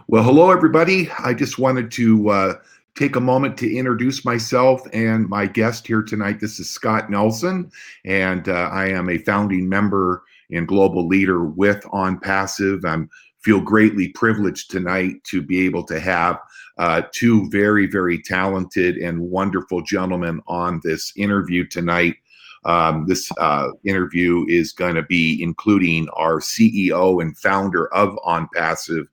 Well, hello, everybody. I just wanted to take a moment to introduce myself and my guest here tonight. This is Scott Nelson, and I am a founding member and global leader with OnPassive. I feel greatly privileged tonight to be able to have two very, very talented and wonderful gentlemen on this interview tonight. This interview is going to be including our CEO and founder of OnPassive,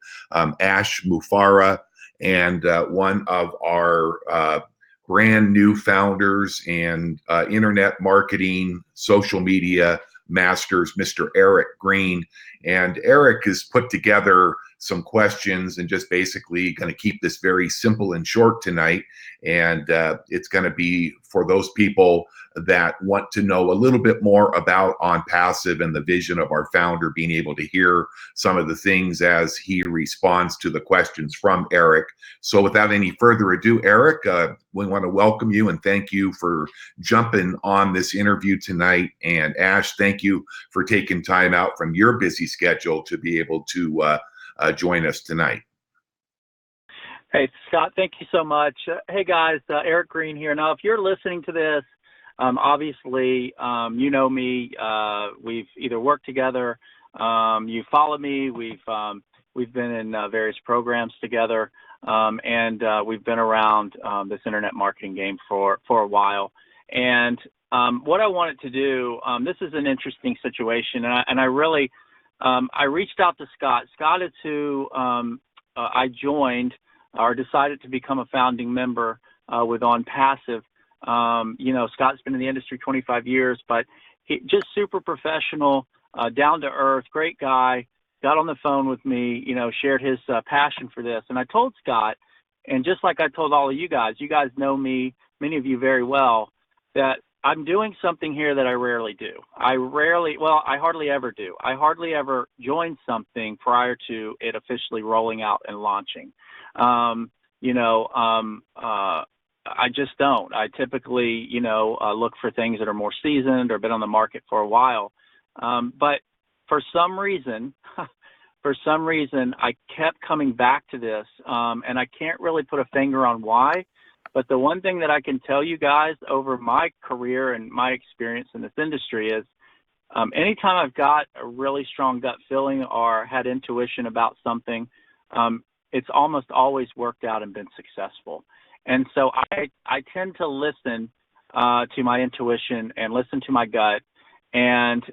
Ash Mufareh, and one of our brand new founders and internet marketing, social media masters, Mr. Eric Green. And Eric has put together some questions and just basically going to keep this very simple and short tonight. And it's going to be for those people that want to know a little bit more about OnPassive and the vision of our founder, being able to hear some of the things as he responds to the questions from Eric. So without any further ado, Eric, we want to welcome you and thank you for jumping on this interview tonight. And Ash, thank you for taking time out from your busy schedule to be able to join us tonight. Hey, Scott, thank you so much. Hey, guys, Eric Green here. Now, if you're listening to this, obviously, you know me. We've either worked together, you follow me. We've been in various programs together, and we've been around this internet marketing game for a while. And what I wanted to do, this is an interesting situation, and I really I reached out to Scott. Scott is who I joined or decided to become a founding member with OnPassive. Scott's been in the industry 25 years, but he just super professional, down to earth, great guy, got on the phone with me, shared his passion for this. And I told Scott, and just like I told all of you guys know me, many of you very well, that I'm doing something here that I rarely do. I hardly ever do. I hardly ever join something prior to it officially rolling out and launching. I just don't. I typically, look for things that are more seasoned or been on the market for a while. But for some reason, I kept coming back to this, and I can't really put a finger on why. But the one thing that I can tell you guys over my career and my experience in this industry is anytime I've got a really strong gut feeling or had intuition about something, it's almost always worked out and been successful. And so I tend to listen to my intuition and listen to my gut, and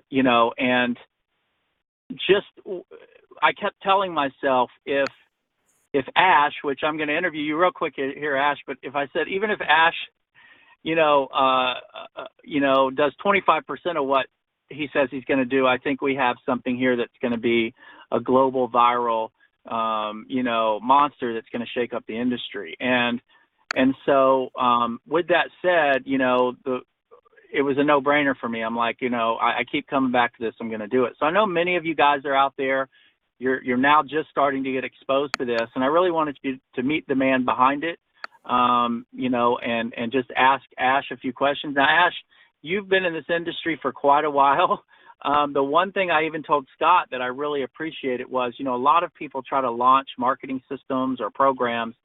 I kept telling myself if Ash, which I'm going to interview you real quick here, Ash, but if I said even if Ash, does 25% of what he says he's going to do, I think we have something here that's going to be a global viral, monster that's going to shake up the industry. And so with that said, it was a no-brainer for me. I'm like, I keep coming back to this. I'm going to do it. So I know many of you guys are out there. You're now just starting to get exposed to this, and I really wanted you to meet the man behind it, and just ask Ash a few questions. Now, Ash, you've been in this industry for quite a while. The one thing I even told Scott that I really appreciated was, a lot of people try to launch marketing systems or programs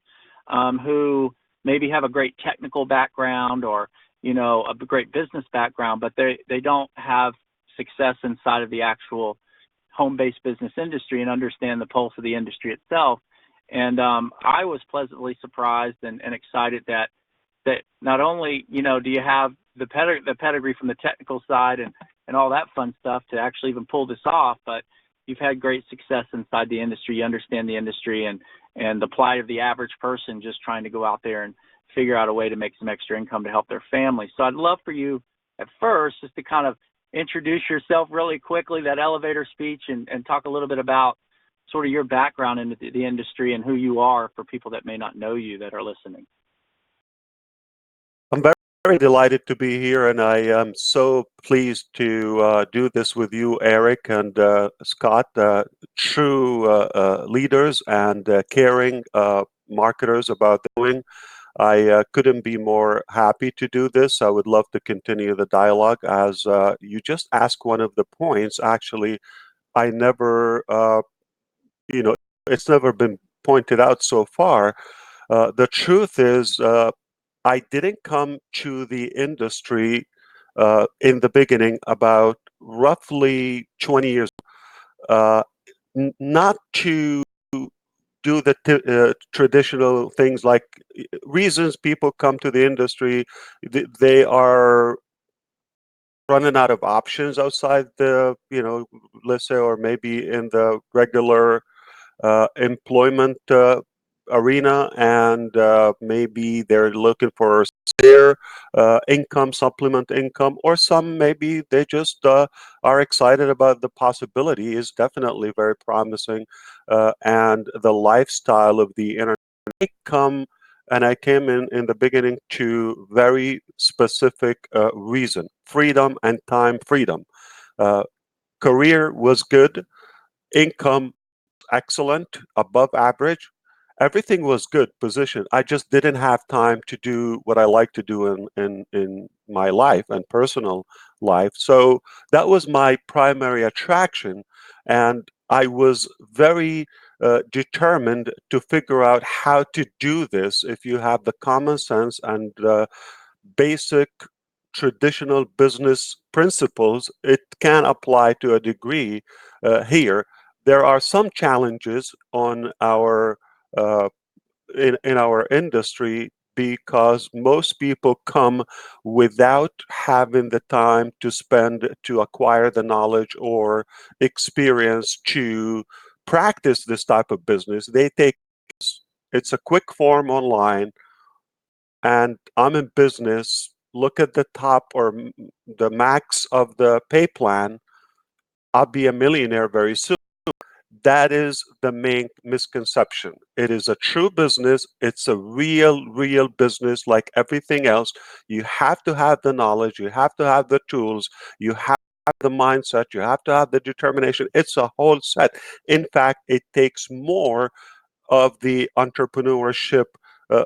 who maybe have a great technical background or, a great business background, but they don't have success inside of the actual home-based business industry and understand the pulse of the industry itself. And I was pleasantly surprised and excited that not only, do you have the pedigree from the technical side and all that fun stuff to actually even pull this off, but you've had great success inside the industry. You understand the industry and the plight of the average person just trying to go out there and figure out a way to make some extra income to help their family. So I'd love for you at first just to kind of introduce yourself really quickly, that elevator speech, and talk a little bit about sort of your background in the industry and who you are for people that may not know you that are listening. I'm very delighted to be here, and I am so pleased to do this with you, Eric and Scott, true leaders and caring marketers about doing. I couldn't be more happy to do this. I would love to continue the dialogue. As you just asked one of the points, actually, I never, it's never been pointed out so far, the truth is I didn't come to the industry in the beginning about roughly 20 years, not to do the traditional things like reasons people come to the industry. They are running out of options outside the, let's say, or maybe in the regular employment arena, and maybe they're looking for their income, supplement income, or some maybe they just are excited about the possibility is definitely very promising, and the lifestyle of the internet. Come and I came in the beginning to very specific reason: freedom and time freedom. Uh, Career was good, income excellent, above average. Everything was good position. I just didn't have time to do what I like to do in my life and personal life. So that was my primary attraction. And I was very determined to figure out how to do this. If you have the common sense and basic traditional business principles, it can apply to a degree here. There are some challenges on our in our industry because most people come without having the time to spend to acquire the knowledge or experience to practice this type of business. They take it's a quick form online, and I'm in business. Look at the top or the max of the pay plan. I'll be a millionaire very soon. That is the main misconception. It is a true business. It's a real business like everything else. You have to have the knowledge. You have to have the tools. You have the mindset. You have to have the determination. It's a whole set. In fact, it takes more of the entrepreneurship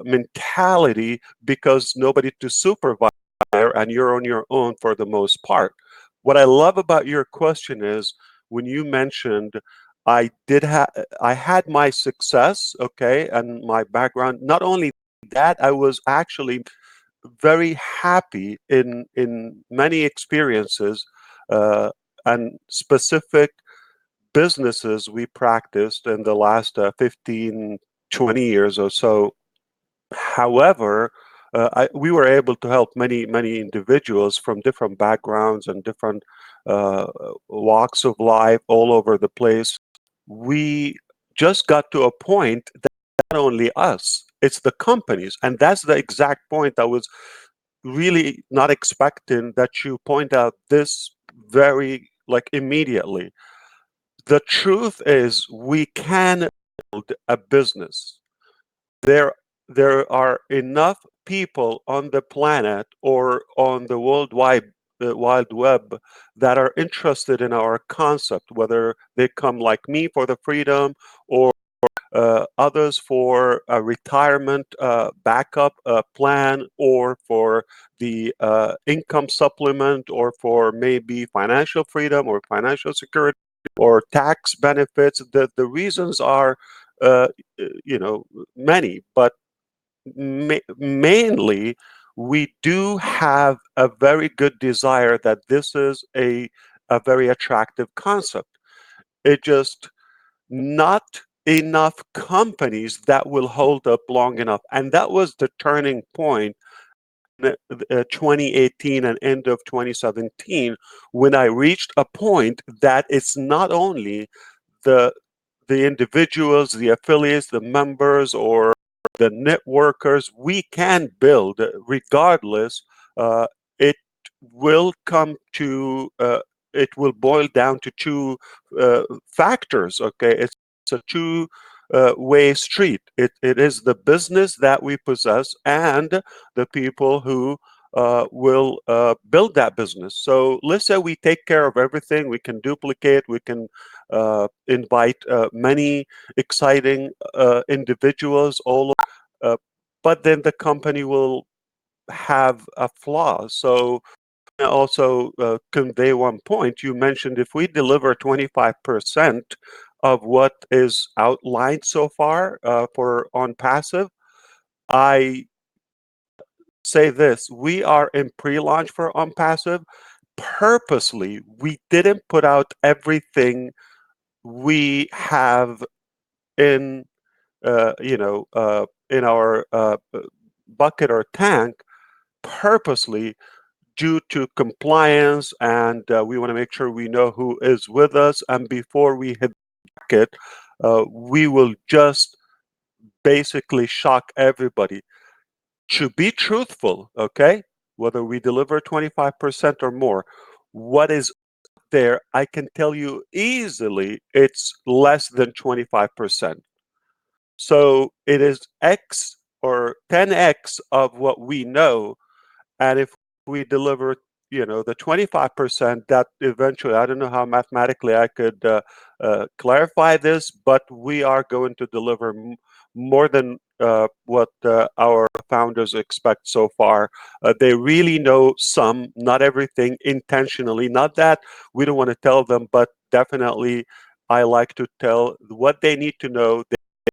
mentality because nobody to supervise and you're on your own for the most part. What I love about your question is when you mentioned I had my success, okay, and my background. Not only that, I was actually very happy in many experiences and specific businesses we practiced in the last 15, 20 years or so. However, we were able to help many individuals from different backgrounds and different uh, walks of life all over the place. We just got to a point that not only us, it's the companies. And that's the exact point I was really not expecting that you point out this very like immediately. The truth is we can build a business. There there are enough people on the planet or on the wide web that are interested in our concept, whether they come like me for the freedom or others for a retirement backup plan or for the income supplement or for maybe financial freedom or financial security or tax benefits. The reasons are, uh, many, but mainly we do have a very good desire that this is a very attractive concept. It just not enough companies that will hold up long enough. And that was the turning point in 2018 and end of 2017 when I reached a point that it's not only the the individuals, the affiliates, the members, or the networkers we can build regardless. It will come to it will boil down to two factors. Okay, it's a two way street. It is the business that we possess and the people who will build that business. So let's say we take care of everything. We can duplicate. We can invite many exciting individuals all over, but then the company will have a flaw. So also convey one point. You mentioned if we deliver 25% of what is outlined so far for OnPassive. I say this: we are in pre-launch for OnPassive. Purposely, we didn't put out everything we have in in our bucket or tank, purposely, due to compliance, and we want to make sure we know who is with us. And before we hit the bucket, we will just basically shock everybody. To be truthful, okay, whether we deliver 25% or more, what is there, I can tell you easily, it's less than 25%. So it is X or 10X of what we know. And if we deliver, the 25%, that eventually, I don't know how mathematically I could clarify this, but we are going to deliver more than what our founders expect so far. They really know some, not everything, intentionally. Not that we don't want to tell them, but definitely I like to tell what they need to know.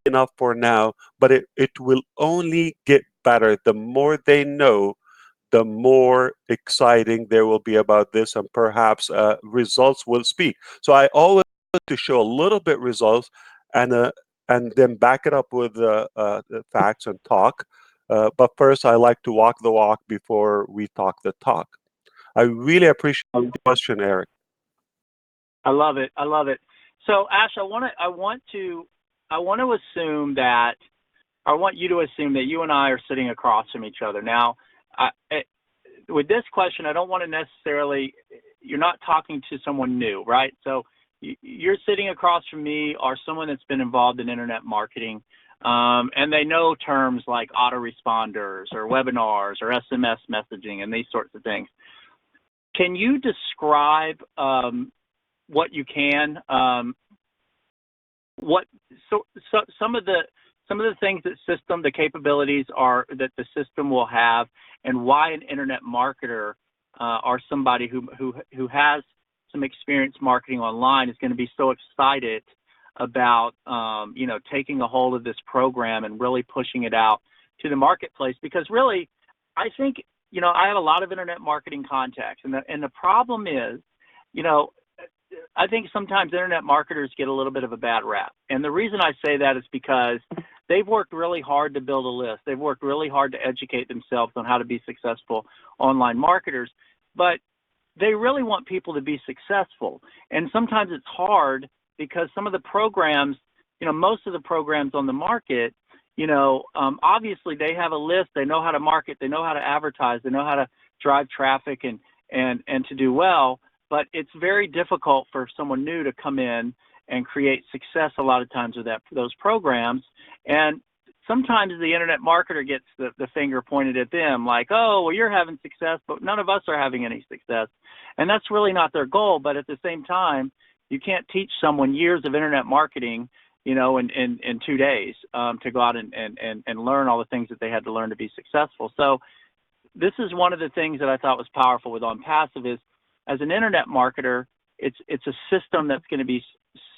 Enough for now, but it will only get better. The more they know, the more exciting there will be about this, and perhaps results will speak. So I always like to show a little bit results, and then back it up with the facts and talk. But first, I like to walk the walk before we talk the talk. I really appreciate the question, Eric. I love it. I love it. So Ash, I want to assume that, I want you to assume that you and I are sitting across from each other. Now, with this question, I don't want to necessarily, you're not talking to someone new, right? So you're sitting across from me or someone that's been involved in internet marketing, and they know terms like autoresponders or webinars or SMS messaging and these sorts of things. Can you describe what you can, some of the things that the capabilities are that the system will have, and why an internet marketer or somebody who has some experience marketing online is going to be so excited about taking a hold of this program and really pushing it out to the marketplace? Because really, I think I have a lot of internet marketing contacts, and the problem is, I think sometimes internet marketers get a little bit of a bad rap. And the reason I say that is because they've worked really hard to build a list. They've worked really hard to educate themselves on how to be successful online marketers, but they really want people to be successful. And sometimes it's hard because some of the programs, most of the programs on the market, obviously they have a list, they know how to market, they know how to advertise, they know how to drive traffic and to do well. But it's very difficult for someone new to come in and create success a lot of times with those programs. And sometimes the internet marketer gets the finger pointed at them like, oh, well, you're having success, but none of us are having any success. And that's really not their goal. But at the same time, you can't teach someone years of internet marketing, in 2 days to go out and learn all the things that they had to learn to be successful. So this is one of the things that I thought was powerful with OnPassive is, as an internet marketer, it's a system that's going to be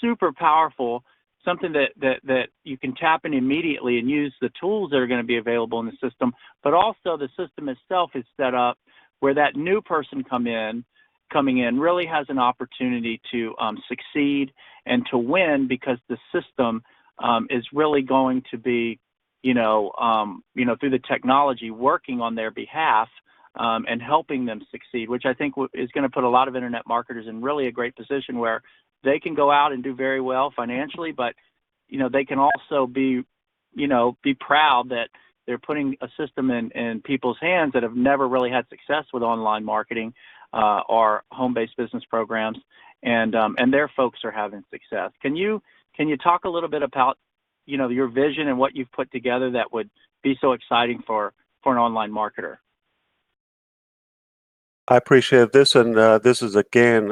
super powerful, something that you can tap in immediately and use the tools that are going to be available in the system. But also the system itself is set up where that new person coming in really has an opportunity to succeed and to win, because the system is really going to be, through the technology working on their behalf. And helping them succeed, which I think is going to put a lot of internet marketers in really a great position where they can go out and do very well financially, but, they can also be proud that they're putting a system in people's hands that have never really had success with online marketing or home-based business programs, and their folks are having success. Can you talk a little bit about, your vision and what you've put together that would be so exciting for an online marketer? I appreciate this, and this is again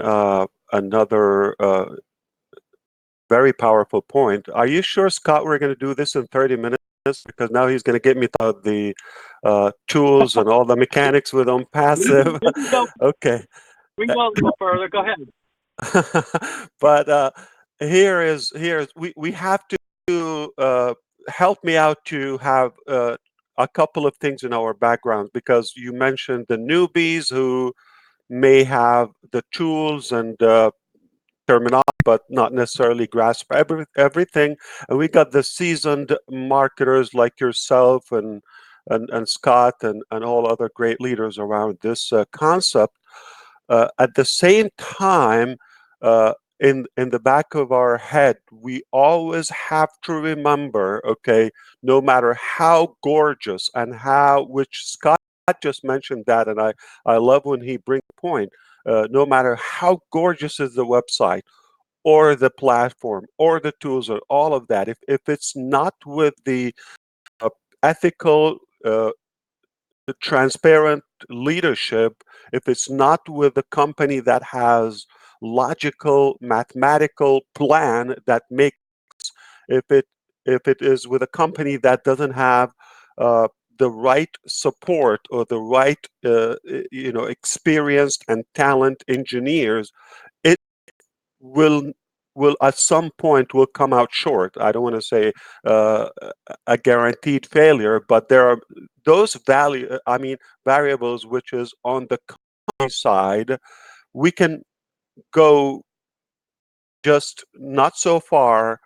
another very powerful point. Are you sure, Scott, we're going to do this in 30 minutes? Because now he's going to get me to the tools and all the mechanics with OnPassive. Okay. We can go further. Go ahead. But we have to help me out to have a couple of things in our background, because you mentioned the newbies who may have the tools and terminology, but not necessarily grasp everything. And we got the seasoned marketers like yourself and Scott and all other great leaders around this concept. At the same time, in the back of our head, we always have to remember, okay, no matter how gorgeous and which Scott just mentioned that, and I love when he brings a point. No matter how gorgeous is the website or the platform or the tools or all of that, if it's not with the uh, ethical, the transparent leadership, if it's not with a company that has logical mathematical plan that makes, if it is with a company that doesn't have uh, the right support or the right experienced and talent engineers, it will at some point will come out short. I don't want to say uh, a guaranteed failure, but there are those variables which is on the company side. We can go just not so far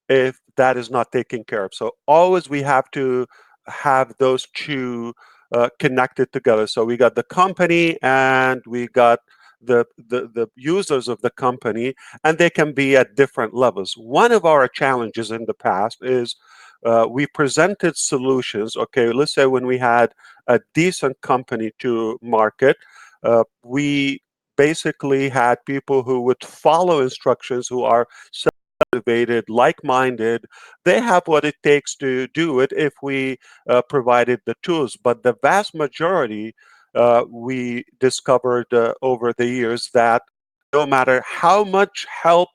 if that is not taken care of. So always we have to have those two connected together. So we got the company and we got the users of the company, and they can be at different levels. One of our challenges in the past is we presented solutions. Okay, let's say when we had a decent company to market, we basically had people who would follow instructions, who are motivated, like-minded. They have what it takes to do it if we provided the tools. But the vast majority, we discovered over the years that no matter how much help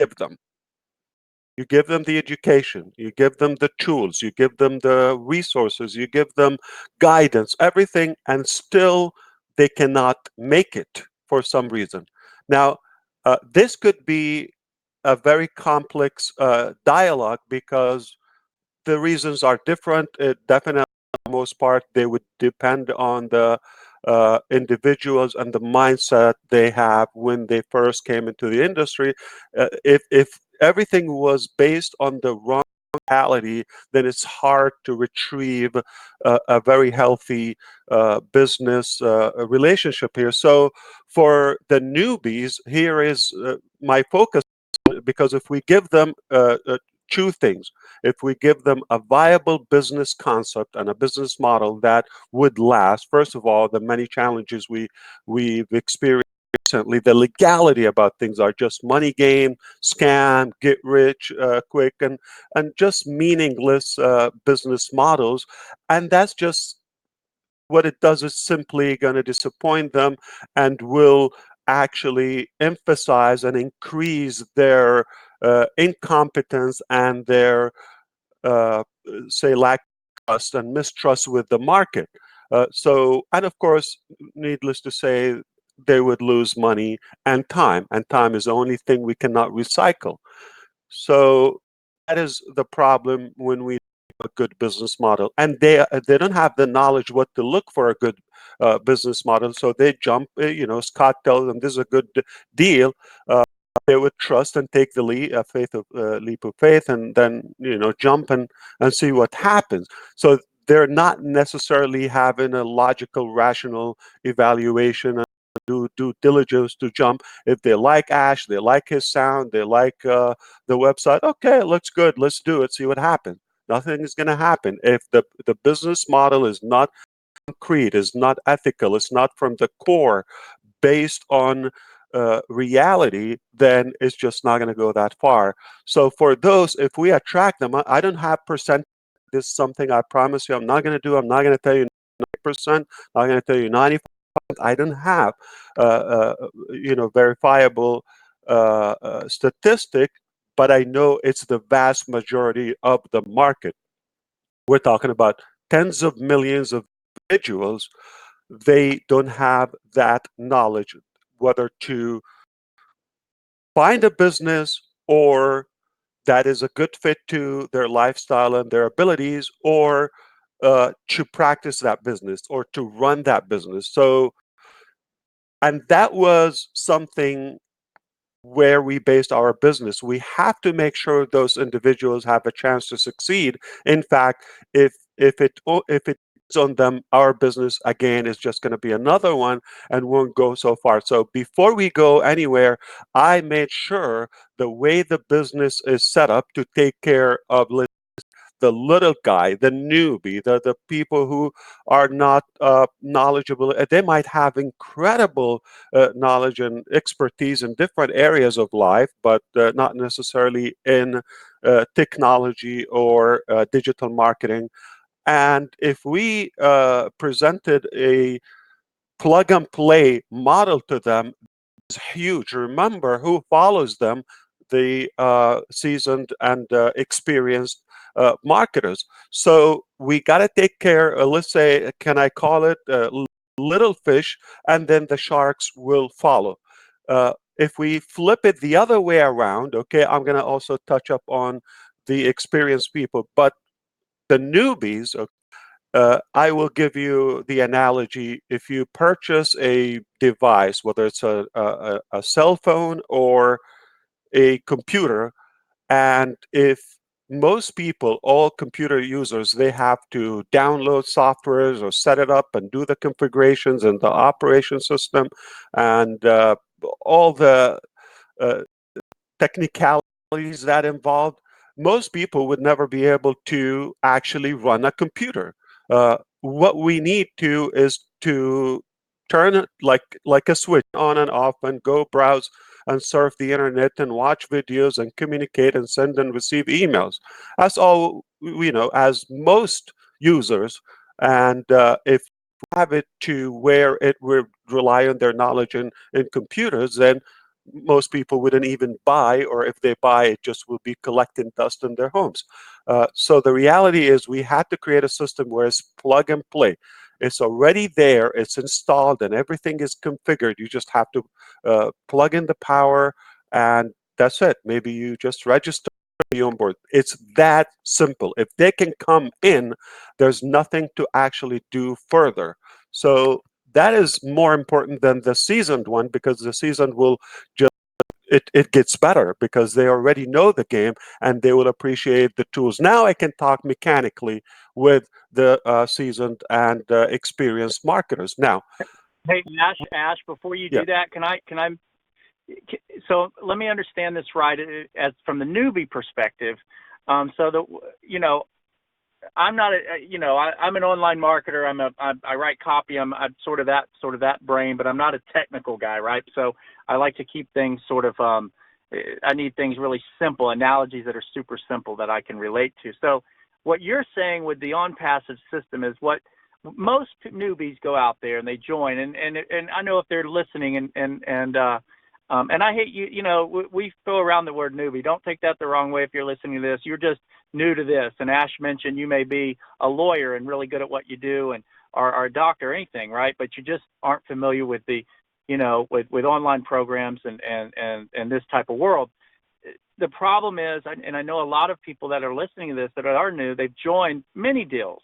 you give them the education, you give them the tools, you give them the resources, you give them guidance, everything, and still they cannot make it for some reason. Now, this could be a very complex dialogue because the reasons are different. It definitely, for the most part, they would depend on the individuals and the mindset they have when they first came into the industry. If everything was based on the wrong mentality, then it's hard to retrieve a very healthy business relationship here. So for the newbies, here is my focus, because if we give them two things, if we give them a viable business concept and a business model that would last, first of all, the many challenges we've experienced recently, the legality about things are just money game, scam, get rich quick, and just meaningless business models, and that's just what it does is simply going to disappoint them and will actually emphasize and increase their incompetence and their say lack of trust and mistrust with the market. And of course, needless to say, they would lose money and time is the only thing we cannot recycle. So that is the problem when we have a good business model, and they don't have the knowledge what to look for a good business model. So they jump. Scott tells them this is a good deal. They would trust and take the leap of faith, and then jump and see what happens. So they're not necessarily having a logical, rational evaluation, do due diligence to jump. If they like Ash, they like his sound, they like the website. Okay, it looks good. Let's do it. See what happens. Nothing is going to happen if the business model is not concrete, is not ethical, it's not from the core, based on reality. Then it's just not going to go that far. So for those, if we attract them, I don't have percent. This is something I promise you I'm not going to do. I'm not going to tell you 90%. I'm not going to tell you 95%. I don't have, verifiable statistic, but I know it's the vast majority of the market. We're talking about tens of millions of individuals. They don't have that knowledge, whether to find a business or that is a good fit to their lifestyle and their abilities, or to practice that business or to run that business. So, and that was something where we based our business. We have to make sure those individuals have a chance to succeed. In fact, if it's on them, our business again is just going to be another one and won't go so far. So before we go anywhere, I made sure the way the business is set up to take care of the little guy, the newbie, the people who are not knowledgeable. They might have incredible knowledge and expertise in different areas of life, but not necessarily in technology or digital marketing. And if we presented a plug and play model to them, it's huge. Remember who follows them, the seasoned and experienced marketers. So we got to take care, let's say, can I call it little fish, and then the sharks will follow. If we flip it the other way around, okay, I'm going to also touch up on the experienced people, but the newbies, I will give you the analogy. If you purchase a device, whether it's a cell phone or a computer, and if most people, all computer users, they have to download softwares or set it up and do the configurations and the operation system and all the uh, technicalities that involved, most people would never be able to actually run a computer. What we need to is to turn it like a switch on and off and go browse and surf the internet and watch videos and communicate and send and receive emails. That's all, as most users. And if we have it to where it would rely on their knowledge in computers, then most people wouldn't even buy, or if they buy, it just will be collecting dust in their homes. So the reality is we had to create a system where it's plug and play. It's already there, it's installed, and everything is configured. You just have to plug in the power, and that's it. Maybe you just register be on board. It's that simple. If they can come in, there's nothing to actually do further. So that is more important than the seasoned one, because the seasoned will just it gets better because they already know the game and they will appreciate the tools. Now I can talk mechanically with the seasoned and experienced marketers. Now, Hey, Ash, before you yeah, do that, so let me understand this right as from the newbie perspective. So the, you know, I'm not I'm an online marketer. I write copy. I'm sort of that brain, but I'm not a technical guy, right? So I like to keep things sort of I need things really simple, analogies that are super simple that I can relate to. So what you're saying with the OnPassive system is what most newbies go out there and they join, and I know if they're listening and I hate we throw around the word newbie. Don't take that the wrong way if you're listening to this. You're just new to this. And Ash mentioned you may be a lawyer and really good at what you do and are a doctor or anything, right? But you just aren't familiar with the, with online programs and this type of world. The problem is, and I know a lot of people that are listening to this that are new, they've joined many deals.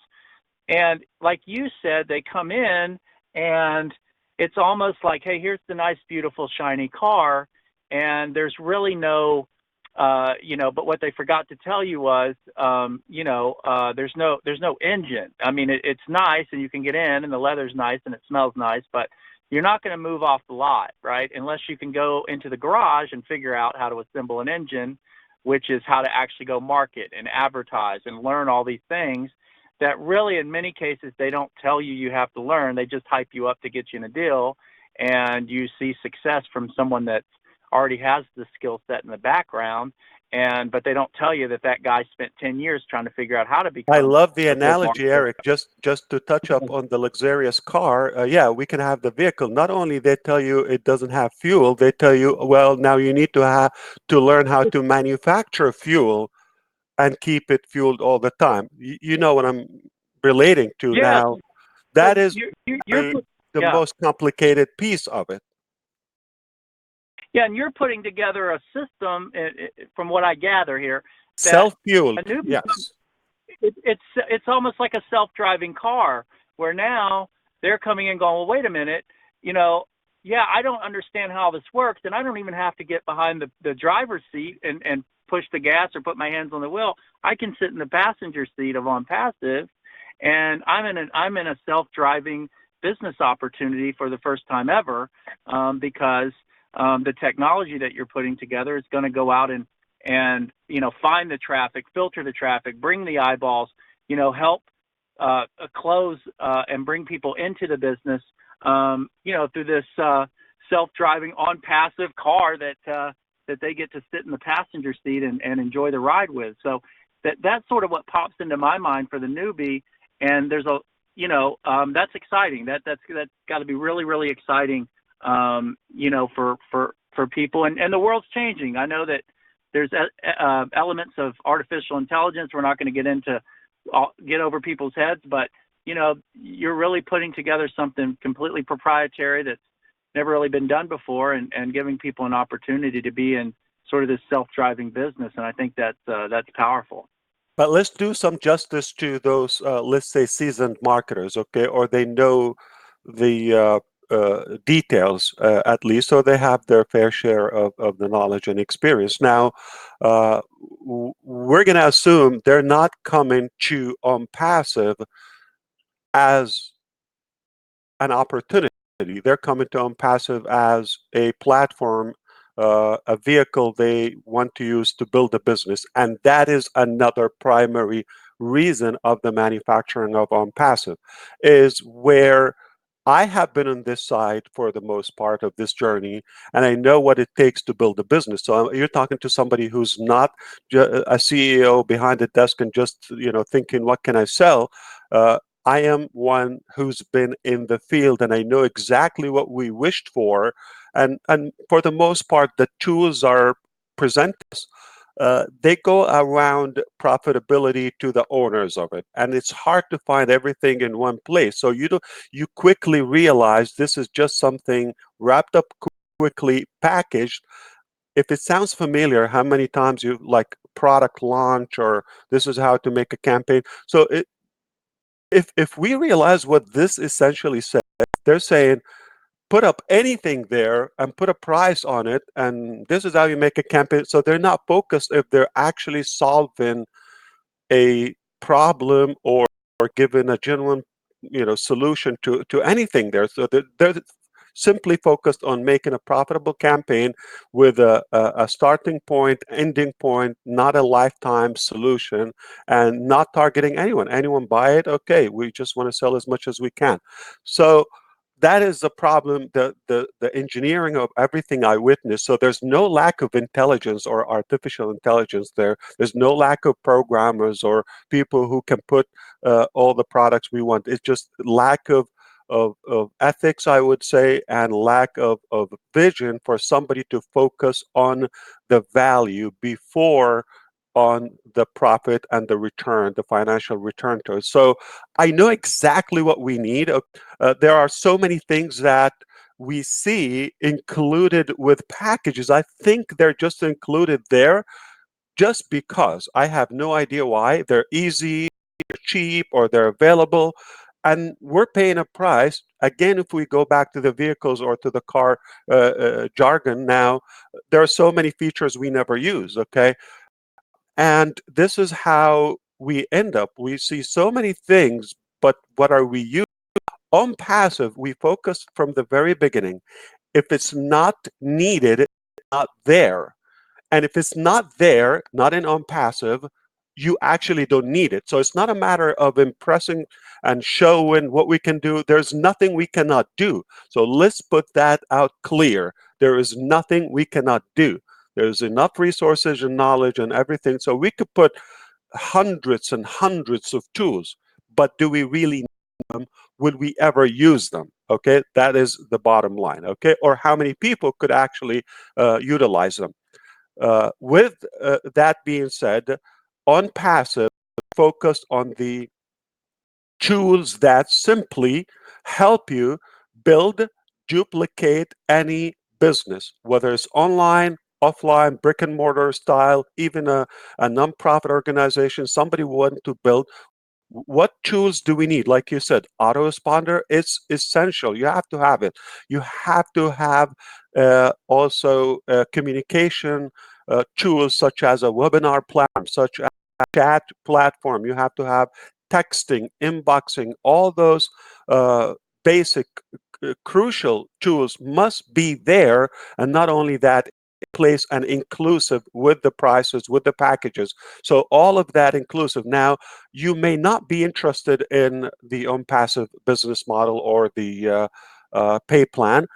And like you said, they come in and it's almost like, hey, here's the nice, beautiful, shiny car, and there's really no, but what they forgot to tell you was, there's no engine. I mean, it's nice, and you can get in, and the leather's nice, and it smells nice, but you're not going to move off the lot, right? Unless you can go into the garage and figure out how to assemble an engine, which is how to actually go market and advertise and learn all these things that really in many cases they don't tell you have to learn. They just hype you up to get you in a deal, and you see success from someone that already has the skill set in the background, but they don't tell you that guy spent 10 years trying to figure out how to I become love the a good analogy, marketer. Eric. Just to touch up on the luxurious car, yeah, we can have the vehicle. Not only they tell you it doesn't have fuel, they tell you, well, now you need to learn how to manufacture fuel and keep it fueled all the time. You know what I'm relating to Yes. now. So That is you're the yeah. most complicated piece of it. Yeah, and you're putting together a system, from what I gather here, that Self-fueled, a newbie, yes. it's almost like a self-driving car, where now they're coming in going, well, wait a minute, yeah, I don't understand how this works, and I don't even have to get behind the driver's seat and push the gas or put my hands on the wheel. I can sit in the passenger seat of OnPassive, and I'm in a self-driving business opportunity for the first time ever, because the technology that you're putting together is going to go out and find the traffic, filter the traffic, bring the eyeballs, help close and bring people into the business, through this self-driving OnPassive car that they get to sit in the passenger seat and enjoy the ride with. So that's sort of what pops into my mind for the newbie. And there's that's exciting. That's got to be really, really exciting, for people. And the world's changing. I know that there's elements of artificial intelligence we're not going to get over people's heads, but you're really putting together something completely proprietary that's never really been done before, and giving people an opportunity to be in sort of this self-driving business. And I think that's powerful. But let's do some justice to those, let's say, seasoned marketers, okay? Or they know the details, at least, or they have their fair share of the knowledge and experience. Now, we're going to assume they're not coming to OnPassive as an opportunity. They're coming to OnPassive as a platform, a vehicle they want to use to build a business. And that is another primary reason of the manufacturing of OnPassive, is where I have been on this side for the most part of this journey, and I know what it takes to build a business. So you're talking to somebody who's not a CEO behind a desk and just thinking, what can I sell? I am one who's been in the field, and I know exactly what we wished for. And for the most part, the tools are presented. They go around profitability to the owners of it, and it's hard to find everything in one place. So you quickly realize this is just something wrapped up quickly packaged. If it sounds familiar, how many times you like product launch, or this is how to make a campaign. So if we realize what this essentially says, they're saying, put up anything there and put a price on it, and this is how you make a campaign. So they're not focused if they're actually solving a problem or giving a genuine solution to anything there. So they're simply focused on making a profitable campaign with a starting point, ending point, not a lifetime solution, and not targeting anyone. Anyone buy it? Okay, we just want to sell as much as we can. So that is the problem, the engineering of everything I witnessed. So there's no lack of intelligence or artificial intelligence there. There's no lack of programmers or people who can put all the products we want. It's just lack of ethics, I would say, and lack of vision for somebody to focus on the value before on the profit and the return, the financial return to it. So I know exactly what we need. There are so many things that we see included with packages. I think they're just included there just because. I have no idea why. They're easy, they're cheap, or they're available. And we're paying a price. Again, if we go back to the vehicles or to the car jargon now, there are so many features we never use, okay? And this is how we end up. We see so many things, but what are we using? OnPassive, we focused from the very beginning. If it's not needed, it's not there. And if it's not there, not in OnPassive, you actually don't need it. So it's not a matter of impressing and showing what we can do. There's nothing we cannot do. So let's put that out clear. There is nothing we cannot do. There's enough resources and knowledge and everything. So we could put hundreds and hundreds of tools, but do we really need them? Would we ever use them? Okay, that is the bottom line. Okay, or how many people could actually utilize them? With that being said, OnPassive focused on the tools that simply help you build, duplicate any business, whether it's online, offline, brick and mortar style, even a nonprofit organization, somebody wanting to build, what tools do we need? Like you said, autoresponder is essential. You have to have it. You have to have also communication tools such as a webinar platform, such as a chat platform. You have to have texting, inboxing, all those basic crucial tools must be there. And not only that, place and inclusive with the prices, with the packages. So all of that inclusive. Now, you may not be interested in the OnPassive business model or the pay plan.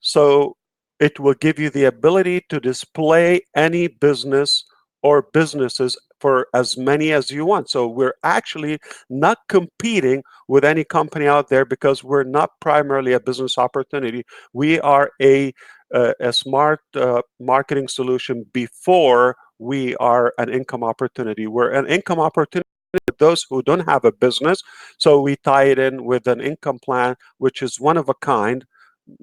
So it will give you the ability to display any business or businesses for as many as you want. So we're actually not competing with any company out there because we're not primarily a business opportunity. We are a smart marketing solution before we are an income opportunity. We're an income opportunity for those who don't have a business. So we tie it in with an income plan, which is one of a kind,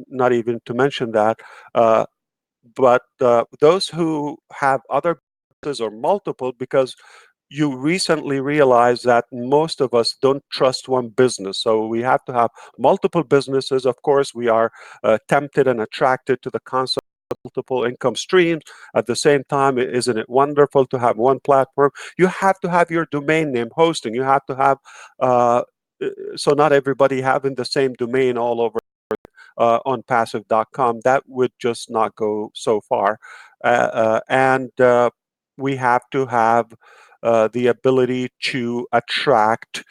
not even to mention that. But those who have other businesses or multiple, because you recently realized that most of us don't trust one business. So we have to have multiple businesses. Of course, we are tempted and attracted to the concept of multiple income streams. At the same time, isn't it wonderful to have one platform? You have to have your domain name hosting. You have to have, so not everybody having the same domain all over OnPassive.com. That would just not go so far. And we have to have the ability to attract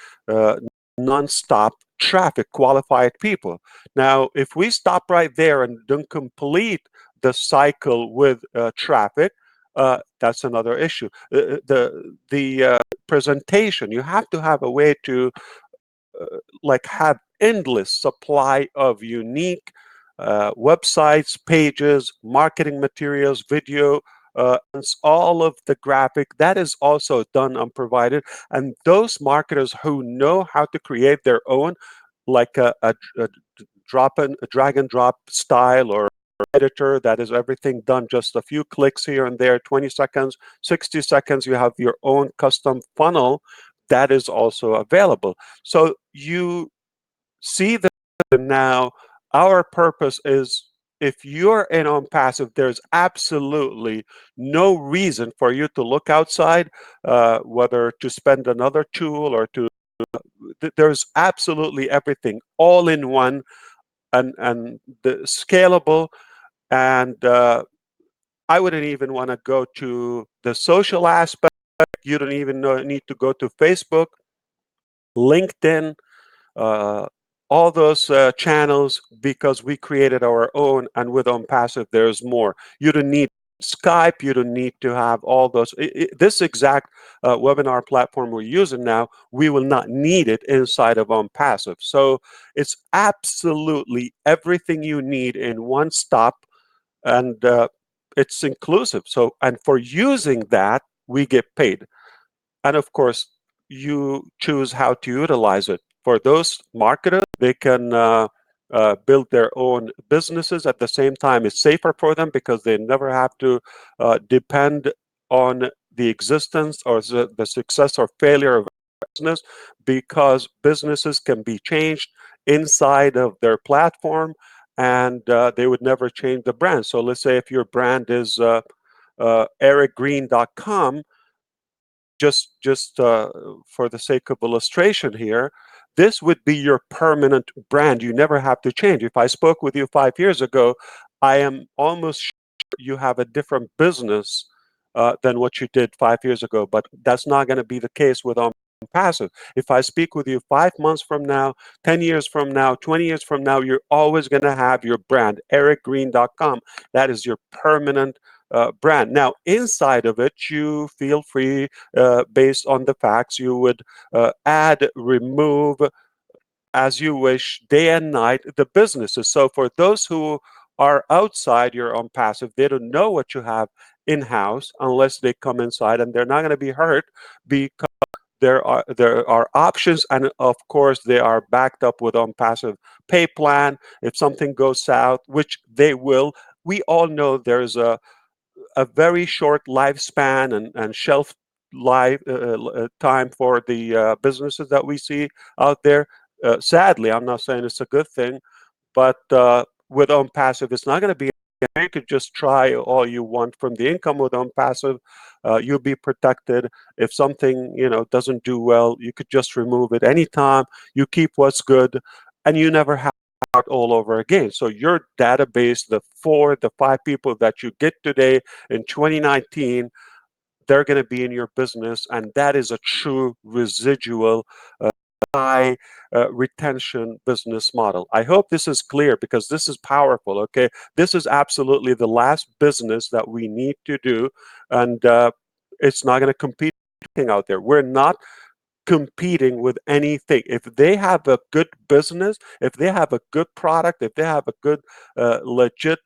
nonstop traffic, qualified people. Now, if we stop right there and don't complete the cycle with traffic, that's another issue. The presentation, you have to have a way to like have endless supply of unique websites, pages, marketing materials, video, and all of the graphic that is also done and provided. And those marketers who know how to create their own, like a drag and drop style or editor that is everything done just a few clicks here and there, 20 seconds, 60 seconds, you have your own custom funnel that is also available. So you see that now our purpose is, if you're in OnPassive, there's absolutely no reason for you to look outside, whether to spend another tool or to, there's absolutely everything all in one, and the scalable. And I wouldn't even want to go to the social aspect. You don't even need to go to Facebook, LinkedIn, uh, all those channels, because we created our own. And with OnPassive, there's more. You don't need Skype. You don't need to have all those. This exact webinar platform we're using now, we will not need it inside of OnPassive. So it's absolutely everything you need in one stop, and it's inclusive. So, and for using that, we get paid. And of course, you choose how to utilize it. For those marketers, they can build their own businesses. At the same time, it's safer for them because they never have to depend on the existence or the success or failure of a business, because businesses can be changed inside of their platform, and they would never change the brand. So let's say if your brand is ericgreen.com, just for the sake of illustration here, this would be your permanent brand. You never have to change. If I spoke with you 5 years ago, I am almost sure you have a different business than what you did 5 years ago, but that's not going to be the case with OnPassive. If I speak with you 5 months from now, 10 years from now, 20 years from now, you're always going to have your brand, ericgreen.com. That is your permanent brand. Now, inside of it, you feel free, based on the facts, you would add, remove as you wish, day and night, the businesses. So for those who are outside your OnPassive, they don't know what you have in-house unless they come inside, and they're not going to be hurt because there are options, and of course they are backed up with OnPassive pay plan. If something goes south, which they will, we all know there's a very short lifespan and shelf life time for the businesses that we see out there. Sadly, I'm not saying it's a good thing, but with OnPassive, it's not going to be. You could just try all you want from the income with OnPassive. You'll be protected. If something doesn't do well, you could just remove it anytime. You keep what's good, and you never have to start all over again. So your database, the 5 people that you get today in 2019, they're going to be in your business, and that is a true residual high retention business model. I hope this is clear because this is powerful. Okay, this is absolutely the last business that we need to do, and it's not going to compete with anything out there. We're not competing with anything. If they have a good business, if they have a good product, if they have a good legit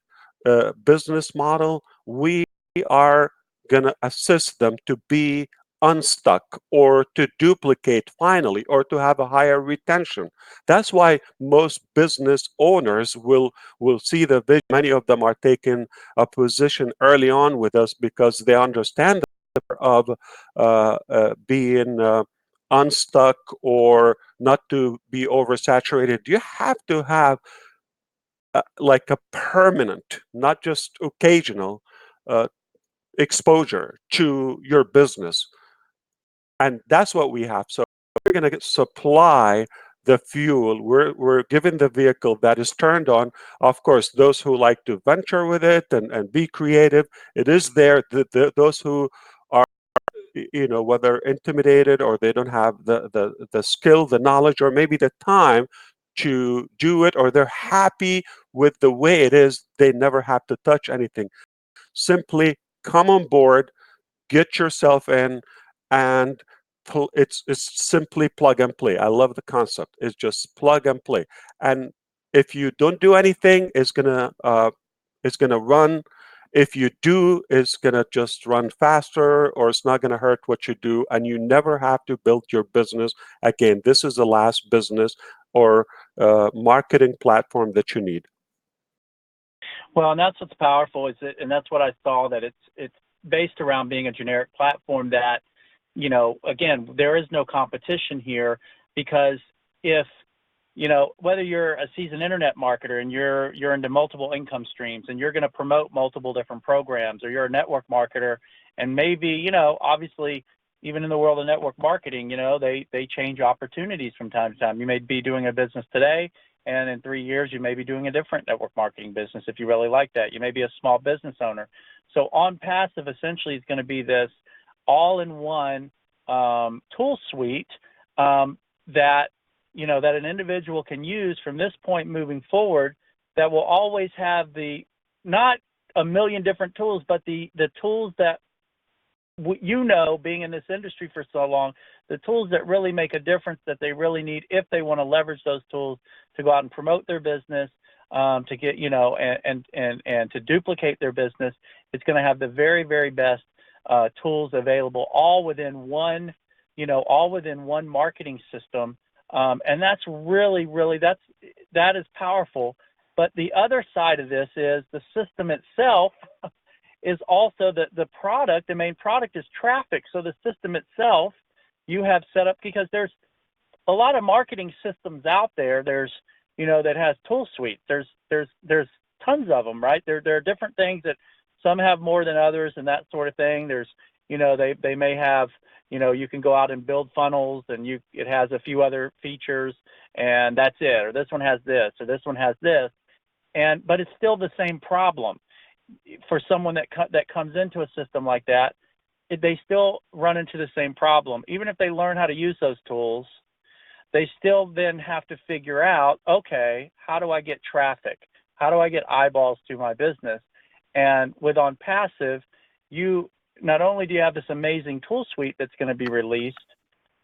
business model, we are going to assist them to be unstuck or to duplicate finally or to have a higher retention. That's why most business owners will see the vision. Many of them are taking a position early on with us because they understand the power of being unstuck or not to be oversaturated. You have to have like a permanent, not just occasional uh, exposure to your business. And that's what we have. So we're going to supply the fuel. We're given the vehicle that is turned on. Of course, those who like to venture with it and be creative, it is there. Those who are, whether intimidated or they don't have the skill, the knowledge, or maybe the time to do it, or they're happy with the way it is, they never have to touch anything. Simply come on board, get yourself in, and it's simply plug and play. I love the concept. It's just plug and play. And if you don't do anything, it's gonna run. If you do, it's gonna just run faster, or it's not gonna hurt what you do, and you never have to build your business again. This is the last business or marketing platform that you need. Well, and that's what's powerful is it, and that's what I saw, that it's based around being a generic platform that, again, there is no competition here, because if, whether you're a seasoned internet marketer and you're into multiple income streams and you're going to promote multiple different programs, or you're a network marketer and maybe, obviously even in the world of network marketing, they change opportunities from time to time. You may be doing a business today, and in 3 years, you may be doing a different network marketing business if you really like that. You may be a small business owner. So OnPassive essentially is going to be this all-in-one tool suite that that an individual can use from this point moving forward, that will always have not a million different tools, but the tools that being in this industry for so long, the tools that really make a difference, that they really need if they want to leverage those tools to go out and promote their business, to get, and to duplicate their business. It's going to have the very, very best tools available, all within one marketing system. And that's really, really, that is powerful. But the other side of this is the system itself is also the product. The main product is traffic. So the system itself you have set up, because there's a lot of marketing systems out there. There's, that has tool suites. There's tons of them, right? There are different things that some have more than others and that sort of thing. There's, they may have, you can go out and build funnels and it has a few other features and that's it. Or this one has this, or this one has this. But it's still the same problem. For someone that comes into a system like that, they still run into the same problem. Even if they learn how to use those tools, they still then have to figure out, okay, how do I get traffic? How do I get eyeballs to my business? And with OnPassive, you not only do you have this amazing tool suite that's going to be released,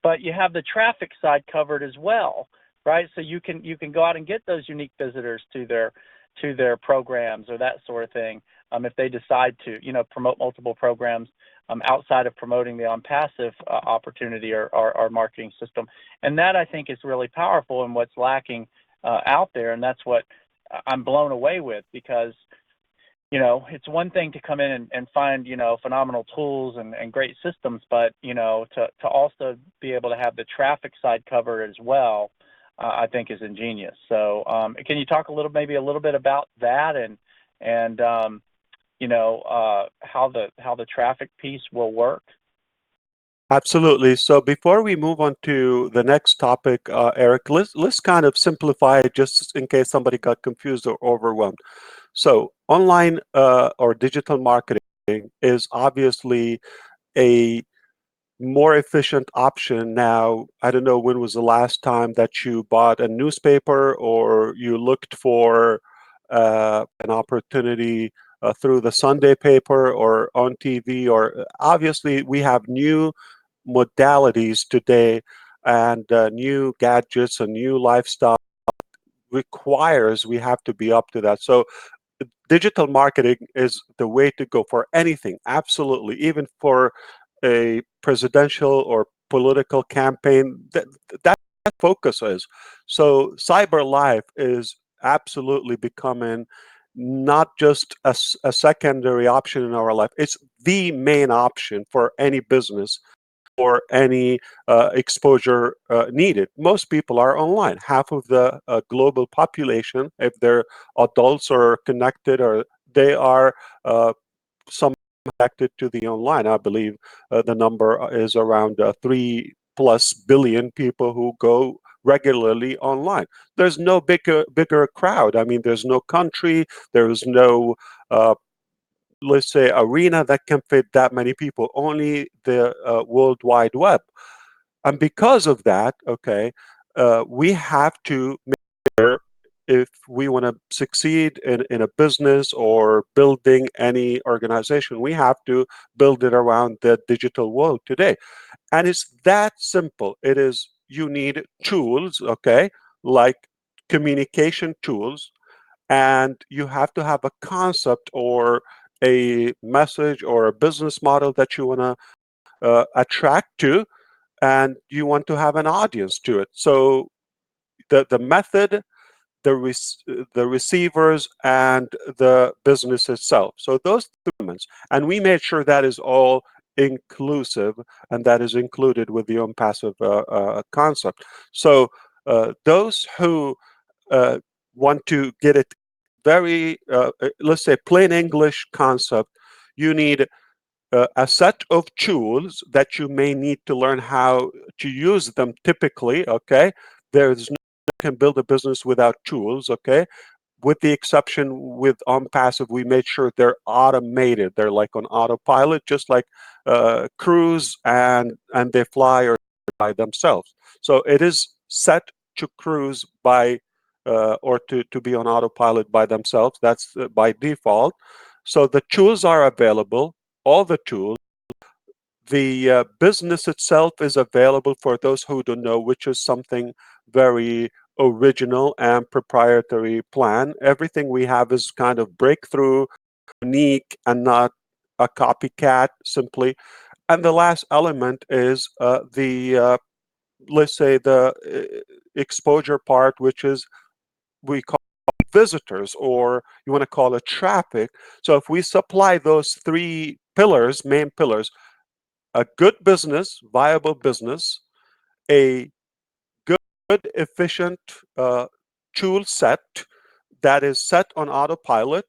but you have the traffic side covered as well, right? So you can go out and get those unique visitors to their programs or that sort of thing, if they decide to, promote multiple programs outside of promoting the OnPassive opportunity or marketing system. And that, I think, is really powerful and what's lacking out there. And that's what I'm blown away with, because it's one thing to come in and find, phenomenal tools and great systems, but, to also be able to have the traffic side covered as well, I think is ingenious. So can you talk maybe a little bit about that and how the traffic piece will work? Absolutely. So before we move on to the next topic, Eric, let's kind of simplify it just in case somebody got confused or overwhelmed. So online or digital marketing is obviously a more efficient option now. I don't know when was the last time that you bought a newspaper or you looked for an opportunity through the Sunday paper or on TV, or obviously we have new modalities today and new gadgets and new lifestyle requires we have to be up to that. So digital marketing is the way to go for anything, absolutely, even for a presidential or political campaign. That focus is. So cyber life is absolutely becoming not just a secondary option in our life. It's the main option for any business or any exposure needed. Most people are online. Half of the global population, if they're adults or connected, or they are some connected to the online. I believe the number is around 3+ billion people who go regularly online. There's no bigger crowd. I mean, there's no country. There's no let's say arena that can fit that many people, only the world wide web. And because of that, okay, we have to make sure, if we want to succeed in a business or building any organization, we have to build it around the digital world today. And it's that simple. It is, you need tools, okay, like communication tools, and you have to have a concept or a message or a business model that you want to attract to, and you want to have an audience to it. So the method, the receivers, and the business itself. So those three elements, and we made sure that is all inclusive, and that is included with the OnPassive concept. So those who uh, want to get it very, let's say, plain English concept, you need a set of tools that you may need to learn how to use them typically, okay? There's no can build a business without tools, okay? With the exception with OnPassive, we made sure they're automated. They're like on autopilot, just like cruise, and they fly or by themselves. So it is set to cruise by or to be on autopilot by themselves. That's by default. So the tools are available, all the tools. The business itself is available for those who don't know, which is something very original and proprietary plan. Everything we have is kind of breakthrough, unique, and not a copycat simply. And the last element is the let's say the exposure part, which is we call visitors, or you want to call it traffic. So if we supply those three pillars, main pillars, a good business, viable business, a good, efficient tool set that is set on autopilot,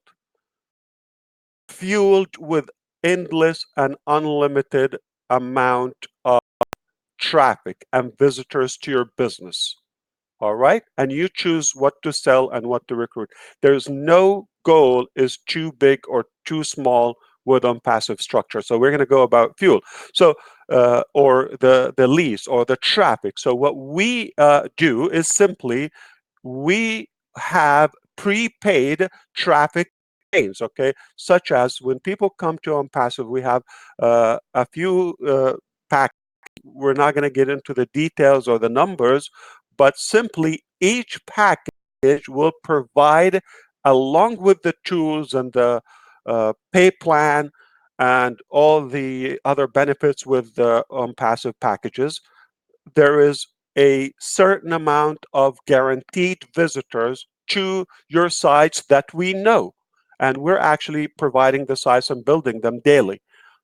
fueled with endless and unlimited amount of traffic and visitors to your business. All right. And you choose what to sell and what to recruit. There's no goal is too big or too small with OnPassive structure. So we're going to go about fuel. So or the leads or the traffic. So what we do is simply we have prepaid traffic campaigns, okay? Such as when people come to OnPassive, we have a few packages. We're not going to get into the details or the numbers, but simply each package will provide, along with the tools and the pay plan and all the other benefits with the passive packages, there is a certain amount of guaranteed visitors to your sites that we know. and we're actually providing the sites and building them daily.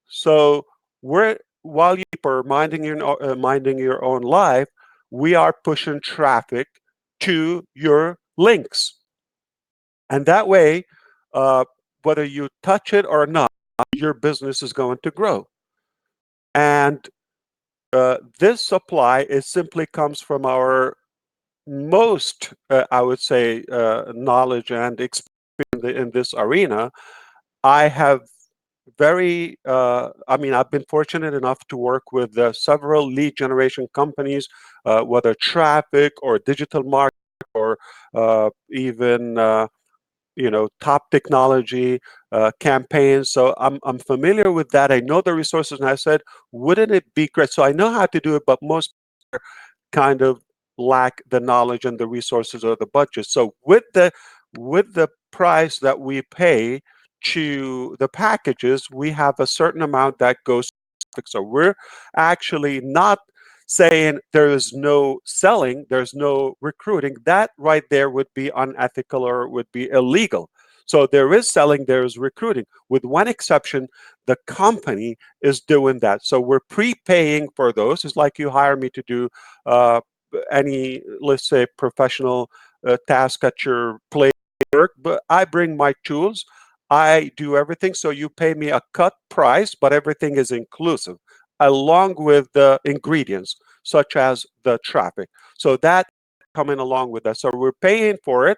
So while you're minding your own life, we are pushing traffic to your links. And that way, whether you touch it or not, your business is going to grow. And this supply simply comes from our most, I would say, knowledge and experience in this arena. I have I've been fortunate enough to work with several lead generation companies, whether traffic or digital marketing or even top technology campaigns. So I'm familiar with that. I know the resources, and I said, wouldn't it be great? So I know how to do it, but most kind of lack the knowledge and the resources or the budget. So with the price that we pay to the packages, we have a certain amount that goes. So we're actually not saying there is no selling, there's no recruiting. That right there would be unethical or would be illegal. So there is selling, there is recruiting. With one exception, the company is doing that. So we're prepaying for those. It's like you hire me to do uh, any, let's say, professional task at your place work, but I bring my tools. I do everything. So you pay me a cut price, but everything is inclusive, along with the ingredients, such as the traffic. So that coming along with that. So we're paying for it,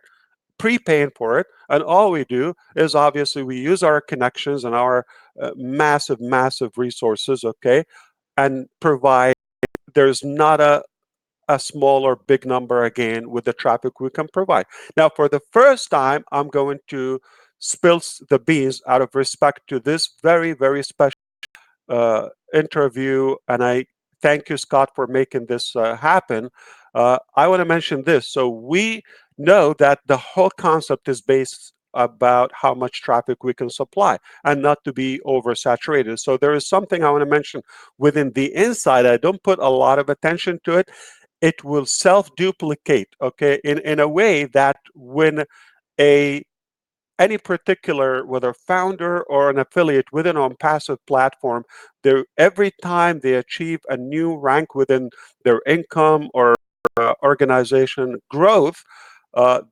prepaying for it, and all we do is obviously we use our connections and our massive resources, okay, and provide. There's not a small or big number again with the traffic we can provide. Now, for the first time, I'm going to spill the beans out of respect to this very special interview, and I thank you, Scott, for making this happen. I want to mention this. So we know that the whole concept is based about how much traffic we can supply and not to be oversaturated. So there is something I want to mention within the inside. I don't put a lot of attention to it. It will self-duplicate, okay, in a way that when a any particular, whether founder or an affiliate within OnPassive platform, every time they achieve a new rank within their income or organization growth,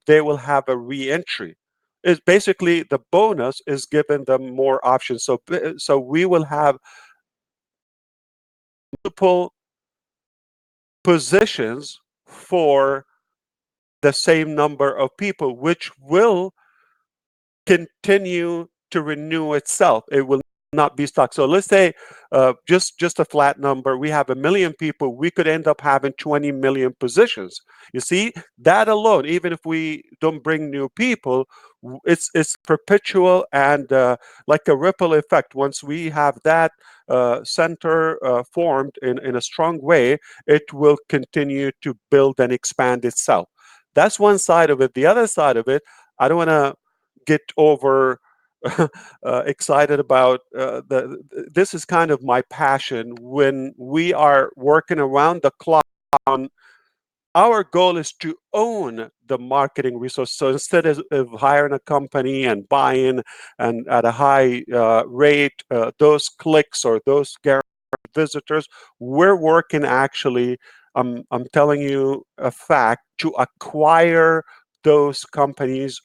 they will have a re-entry. It's basically the bonus is given them more options. So we will have multiple positions for the same number of people, which will continue to renew itself. It will not be stuck. So let's say just a flat number, we have 1 million people, we could end up having 20 million positions. You see, that alone, even if we don't bring new people, it's perpetual and like a ripple effect. Once we have that center formed in a strong way, it will continue to build and expand itself. That's one side of it. The other side of it, I don't want to get over excited about this is kind of my passion. When we are working around the clock on, our goal is to own the marketing resource. So instead of hiring a company and buying and at a high rate those clicks or those guaranteed visitors, we're working actually, I'm telling you a fact, to acquire those companies,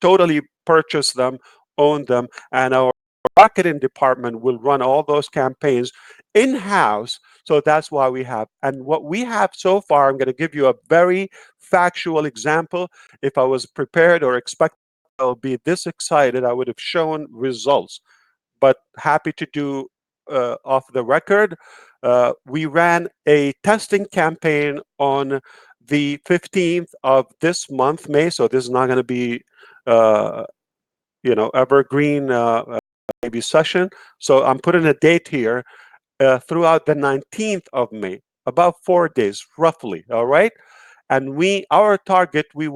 totally purchase them, own them, and our marketing department will run all those campaigns in-house. So that's why we have. And what we have so far, I'm going to give you a very factual example. If I was prepared or expected I'll be this excited, I would have shown results. But happy to do off the record. We ran a testing campaign on the 15th of this month, May. So this is not going to be, evergreen maybe session. So I'm putting a date here throughout the 19th of May, about 4 days roughly. All right. And our target, we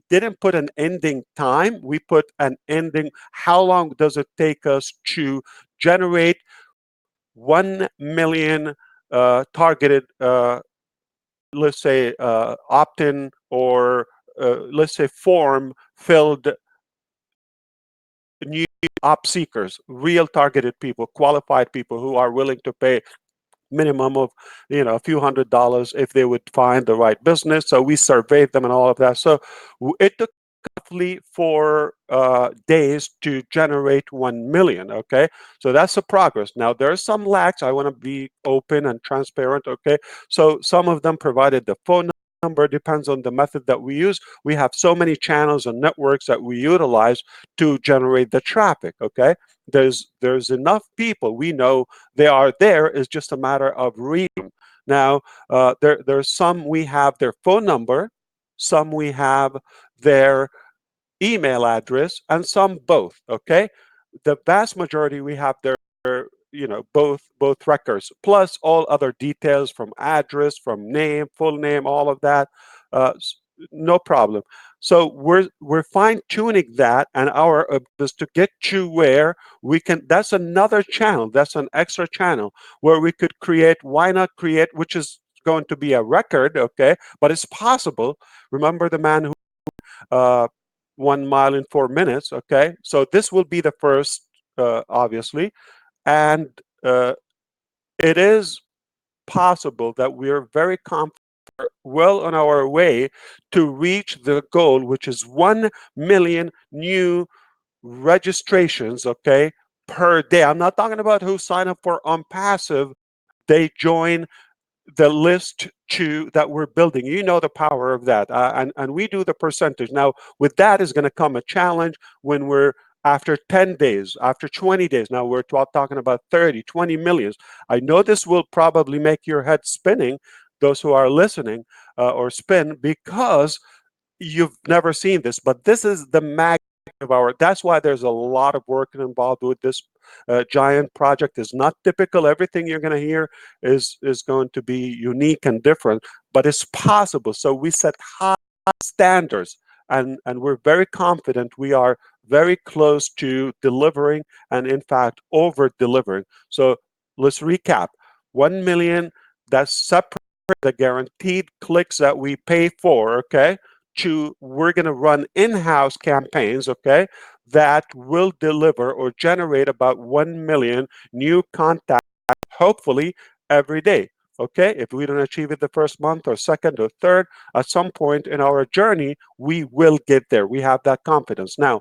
didn't put an ending time. We put an ending. How long does it take us to generate 1 million targeted, let's say, opt-in or let's say form filled op seekers, real targeted people, qualified people who are willing to pay minimum of a few $100s if they would find the right business. So we surveyed them and all of that. So it took roughly 4 days to generate 1 million. Okay, so that's the progress. Now there are some lags. I want to be open and transparent. Okay, so some of them provided the phone number, depends on the method that we use. We have so many channels and networks that we utilize to generate the traffic. Okay, there's enough people, we know they are there. It's just a matter of reading. Now there's some we have their phone number, some we have their email address, and some both. Okay, the vast majority we have their both records, plus all other details from address, from name, full name, all of that. No problem. So we're fine tuning that, and our is to get to where we can. That's another channel. That's an extra channel where we could create. Why not create? Which is going to be a record, okay? But it's possible. Remember the man who uh, 1 mile in 4 minutes, okay? So this will be the first, obviously, and it is possible that we're very well on our way to reach the goal, which is 1 million new registrations, okay, per day. I'm not talking about who sign up for OnPassive. They join the list that we're building. You know the power of that, and we do the percentage. Now with that is going to come a challenge when we're after 10 days, after 20 days. Now we're talking about 30, 20 millions. I know this will probably make your head spinning, those who are listening, or spin, because you've never seen this, but this is the magnitude of that's why there's a lot of work involved with this giant project. Is not typical. Everything you're going to hear is going to be unique and different, but it's possible. So we set high standards, and we're very confident we are very close to delivering, and in fact over delivering. So let's recap. 1 million, that's separate the guaranteed clicks that we pay for, okay? We're going to run in-house campaigns, okay, that will deliver or generate about 1 million new contacts, hopefully every day. Okay, if we don't achieve it the first month or second or third, at some point in our journey, we will get there. We have that confidence. Now,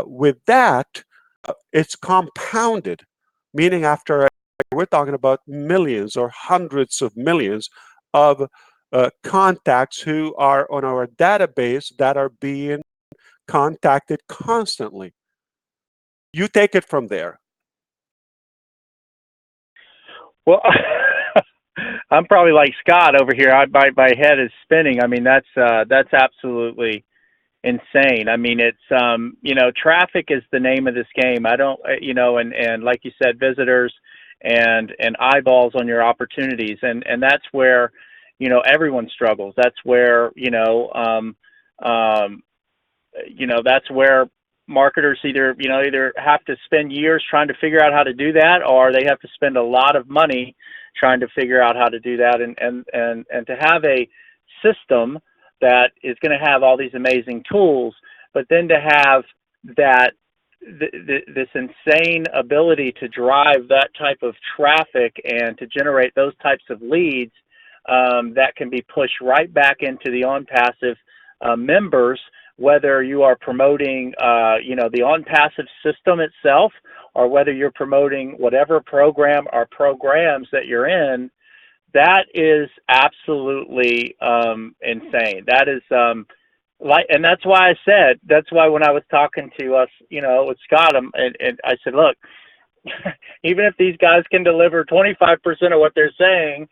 with that, it's compounded, meaning after we're talking about millions or hundreds of millions of contacts who are on our database that are being contacted constantly. You take it from there. Well, I'm probably like Scott over here. My head is spinning. I mean, that's absolutely insane. I mean, it's traffic is the name of this game. I don't, and like you said, visitors and eyeballs on your opportunities, and that's where everyone struggles. That's where that's where marketers either have to spend years trying to figure out how to do that, or they have to spend a lot of money trying to figure out how to do that, and to have a system that is going to have all these amazing tools, but then to have this insane ability to drive that type of traffic and to generate those types of leads that can be pushed right back into the OnPassive members, whether you are promoting the OnPassive system itself, or whether you're promoting whatever program or programs that you're in. That is absolutely insane. That is and that's why when I was talking to us, with Scott, and I said, look, even if these guys can deliver 25% of what they're saying,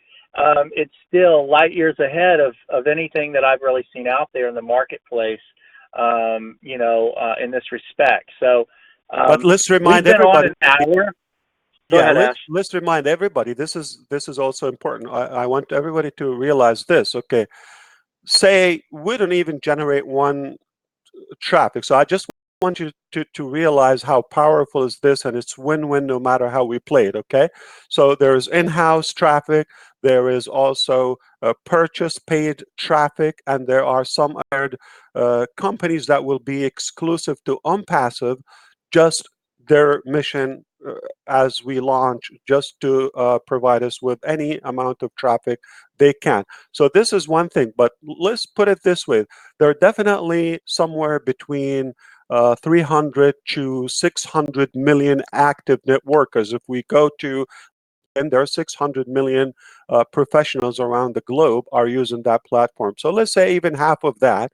it's still light years ahead of anything that I've really seen out there in the marketplace, in this respect. So, but let's remind we've been everybody. On an hour. Go Yeah, ahead, let's remind everybody. This is also important. I want everybody to realize this. Okay, say we don't even generate one traffic. So I just want you to realize how powerful is this, and it's win-win no matter how we play it. Okay, so there's in-house traffic, there is also purchase paid traffic, and there are some other companies that will be exclusive to OnPassive, just their mission as we launch, just to provide us with any amount of traffic they can. So this is one thing, but let's put it this way. There are definitely somewhere between 300 to 600 million active networkers. If we go to, and there are 600 million professionals around the globe are using that platform. So let's say even half of that,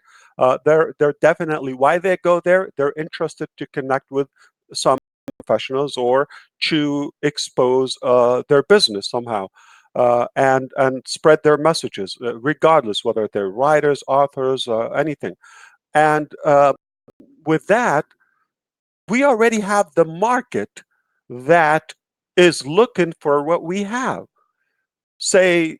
they're definitely, why they go there, they're interested to connect with some professionals or to expose their business somehow. And spread their messages, regardless whether they're writers, authors, anything. And with that, we already have the market that is looking for what we have. Say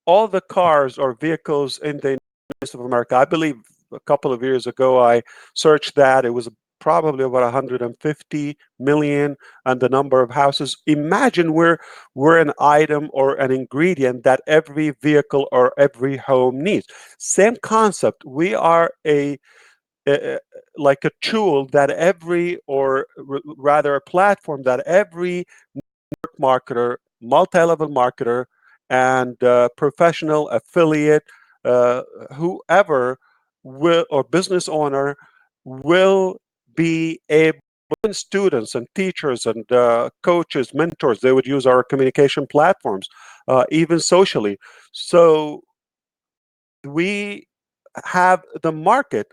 all the cars or vehicles in the United States of America. I believe a couple of years ago I searched that. It was probably about 150 million, and the number of houses. Imagine we're an item or an ingredient that every vehicle or every home needs. Same concept. We are like a tool that rather a platform that every marketer, multi-level marketer, and professional affiliate, whoever will, or business owner, will be able, students and teachers and coaches, mentors, they would use our communication platforms, even socially. So we have the market.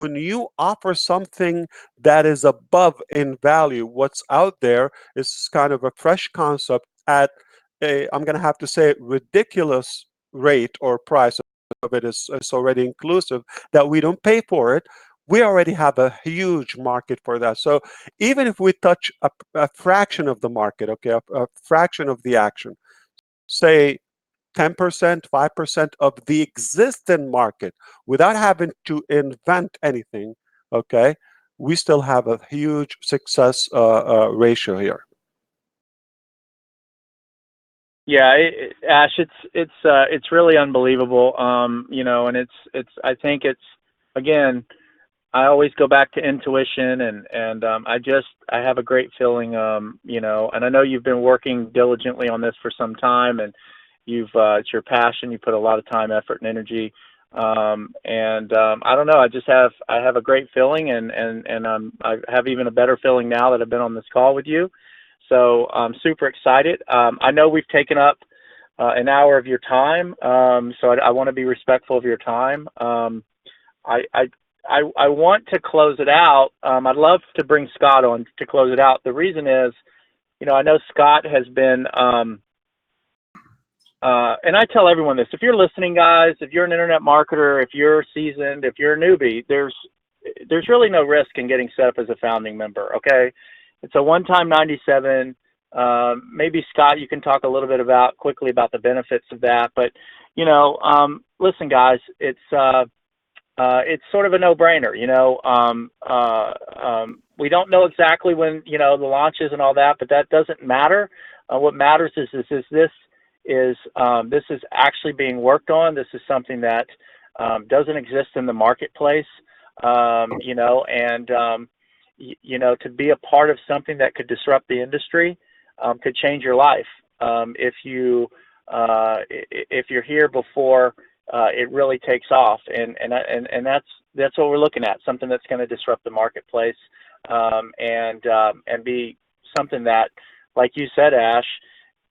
When you offer something that is above in value, what's out there is kind of a fresh concept at a, I'm going to have to say, ridiculous rate or price of it is already inclusive, that we don't pay for it. We already have a huge market for that. So even if we touch a fraction of the market, okay, a fraction of the action, say 10%, 5% of the existing market, without having to invent anything, okay, we still have a huge success ratio here. Yeah, Ash, it's really unbelievable. You know, and it's I think it's, again, I always go back to intuition, and I have a great feeling, you know, and I know you've been working diligently on this for some time, and it's your passion. You put a lot of time, effort, and energy. I don't know. I have a great feeling, and I have even a better feeling now that I've been on this call with you. So I'm super excited. I know we've taken up an hour of your time, so I want to be respectful of your time. I want to close it out. I'd love to bring Scott on to close it out. The reason is, you know, I know Scott has been, and I tell everyone this: if you're listening, guys, if you're an internet marketer, if you're seasoned, if you're a newbie, there's really no risk in getting set up as a founding member. Okay, it's a one-time 97. Maybe Scott, you can talk a little bit quickly about the benefits of that. But you know, listen, guys, it's sort of a no-brainer. You know, we don't know exactly when, you know, the launch is and all that, but that doesn't matter. What matters is this is actually being worked on. This is something that doesn't exist in the marketplace, you know, and you know, to be a part of something that could disrupt the industry, could change your life. If you're here before it really takes off, and that's what we're looking at, something that's going to disrupt the marketplace, and be something that, like you said, Ash,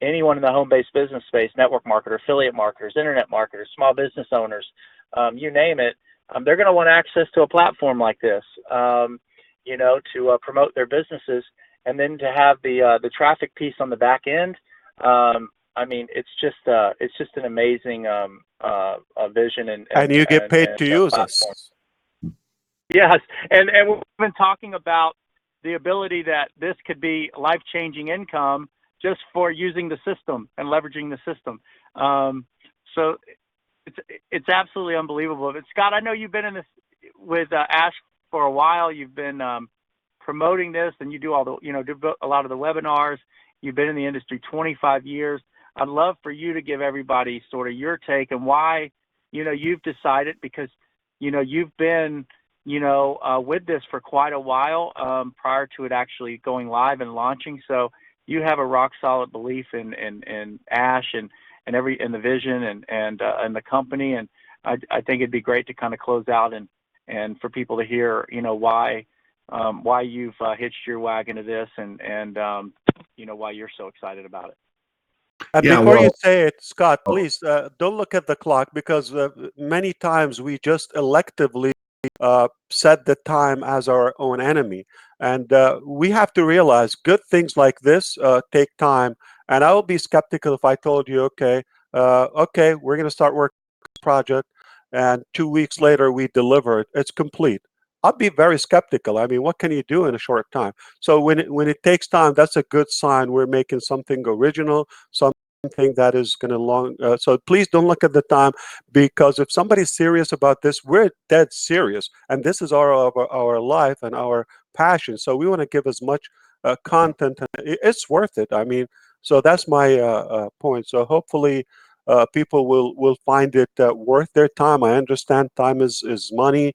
anyone in the home-based business space, network marketer, affiliate marketers, internet marketers, small business owners, you name it, they're going to want access to a platform like this, you know, to promote their businesses, and then to have the traffic piece on the back end. I mean, it's just an amazing vision, and you get paid to use platform. us. Yes, and we've been talking about the ability that this could be life-changing income just for using the system and leveraging the system. So it's absolutely unbelievable. But Scott, I know you've been in this with Ash for a while. You've been promoting this, and you do do a lot of the webinars. You've been in the industry 25 years. I'd love for you to give everybody sort of your take and why, you know, you've decided, because, you know, you've been with this for quite a while prior to it actually going live and launching. So you have a rock solid belief in Ash and the vision and the company. And I think it'd be great to kind of close out and for people to hear, why you've hitched your wagon to this and why you're so excited about it. And Yeah, before you well, say it, Scott, oh, please don't look at the clock, because many times we just electively set the time as our own enemy. And we have to realize good things like this take time. And I would be skeptical if I told you, okay, we're going to start working on this project, and 2 weeks later we deliver it. It's complete. I'd be very skeptical. I mean, what can you do in a short time? So when it takes time, that's a good sign we're making something original, something that is going to long. So please don't look at the time, because if somebody's serious about this, we're dead serious, and this is our life and our passion. So we want to give as much content, and it's worth it. I mean, so that's my point. So hopefully. People will find it worth their time. I understand time is money,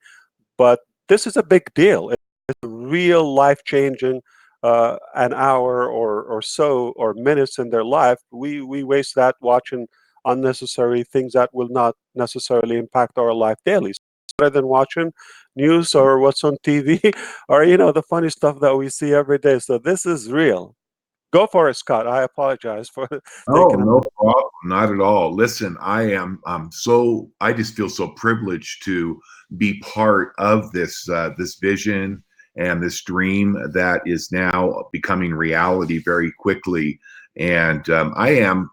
but this is a big deal. It's a real life-changing an hour or so or minutes in their life. We waste that watching unnecessary things that will not necessarily impact our life daily. Rather than watching news or what's on TV or the funny stuff that we see every day. So this is real. Go for it, Scott. I apologize for oh, taking a no problem, not at all. Listen, I just feel so privileged to be part of this vision and this dream that is now becoming reality very quickly. And I am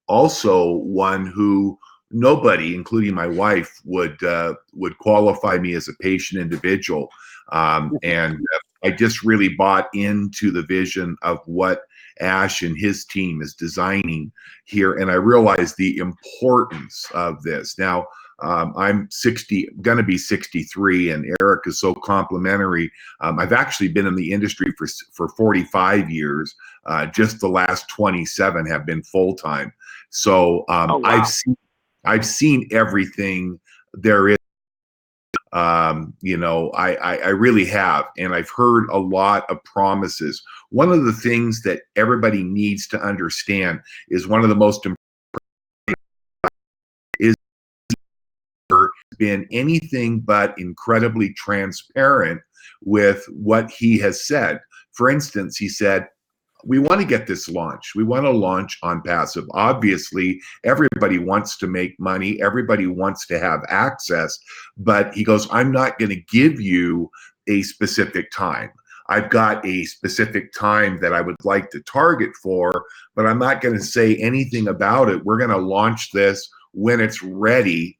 also one who nobody, including my wife, would qualify me as a patient individual. And I just really bought into the vision of what Ash and his team is designing here, and I realize the importance of this. Now, I'm going to be 63, and Eric is so complimentary. I've actually been in the industry for 45 years. Just the last 27 have been full time. So Oh, wow. I've seen everything there is. I really have, and I've heard a lot of promises. One of the things that everybody needs to understand is one of the most important is been anything but incredibly transparent with what he has said. For instance, he said, we want to get this launched. We want to launch OnPassive. Obviously, everybody wants to make money. Everybody wants to have access. But he goes, I'm not going to give you a specific time. I've got a specific time that I would like to target for, but I'm not going to say anything about it. We're going to launch this when it's ready.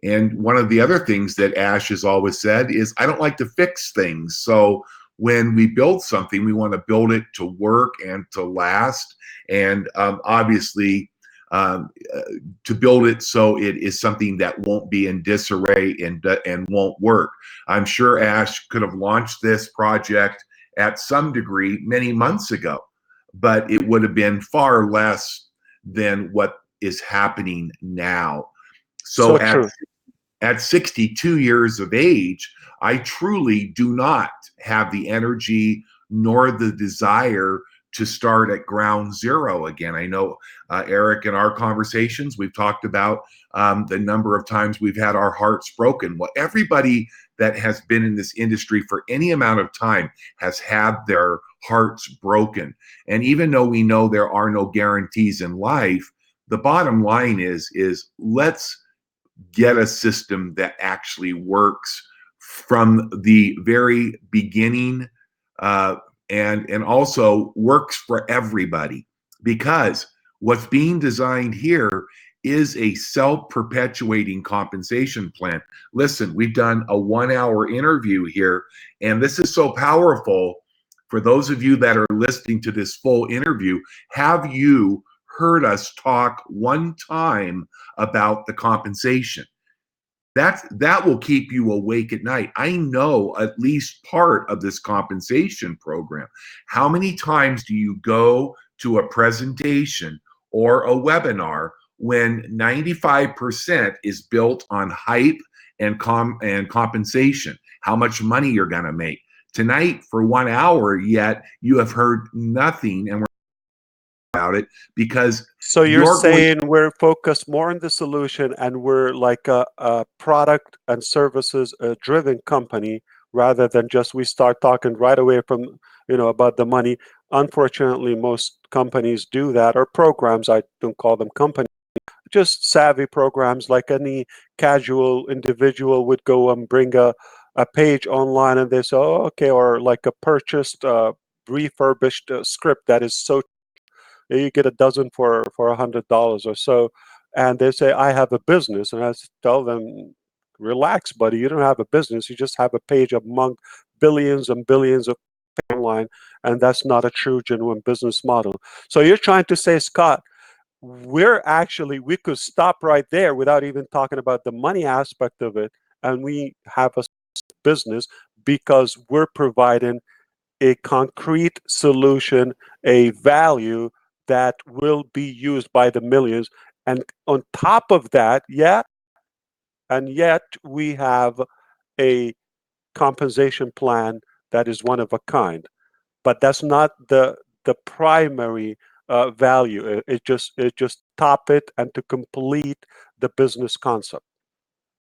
And one of the other things that Ash has always said is, I don't like to fix things. So when we build something, we want to build it to work and to last. And obviously, to build it so it is something that won't be in disarray and won't work. I'm sure Ash could have launched this project at some degree many months ago, but it would have been far less than what is happening now. So so true. at 62 years of age, I truly do not have the energy nor the desire to start at ground zero again. I know, Eric, in our conversations, we've talked about the number of times we've had our hearts broken. Well, everybody that has been in this industry for any amount of time has had their hearts broken. And even though we know there are no guarantees in life, the bottom line is let's get a system that actually works from the very beginning, and also works for everybody, because what's being designed here is a self-perpetuating compensation plan. Listen, we've done a 1-hour interview here, and this is so powerful. For those of you that are listening to this full interview, have you heard us talk one time about the compensation? That will keep you awake at night. I know at least part of this compensation program. How many times do you go to a presentation or a webinar when 95% is built on hype and compensation, how much money you're going to make. Tonight, for 1 hour, yet you have heard nothing, and we're about it because So you're you're going. saying we're focused more on the solution and we're like a product and services driven company rather than just we start talking right away from, about the money. Unfortunately, most companies do that, or programs, I don't call them companies, just savvy programs like any casual individual would go and bring a page online and they say, oh, okay, or like a purchased, refurbished script that is so you get a dozen for $100 or so, and they say I have a business, and I tell them, relax, buddy, you don't have a business, you just have a page among billions and billions of online, and that's not a true genuine business model. So you're trying to say, Scott, we could stop right there without even talking about the money aspect of it, and we have a business because we're providing a concrete solution, a value that will be used by the millions. And on top of that, yet we have a compensation plan that is one of a kind. But that's not the primary value. It just top it and to complete the business concept.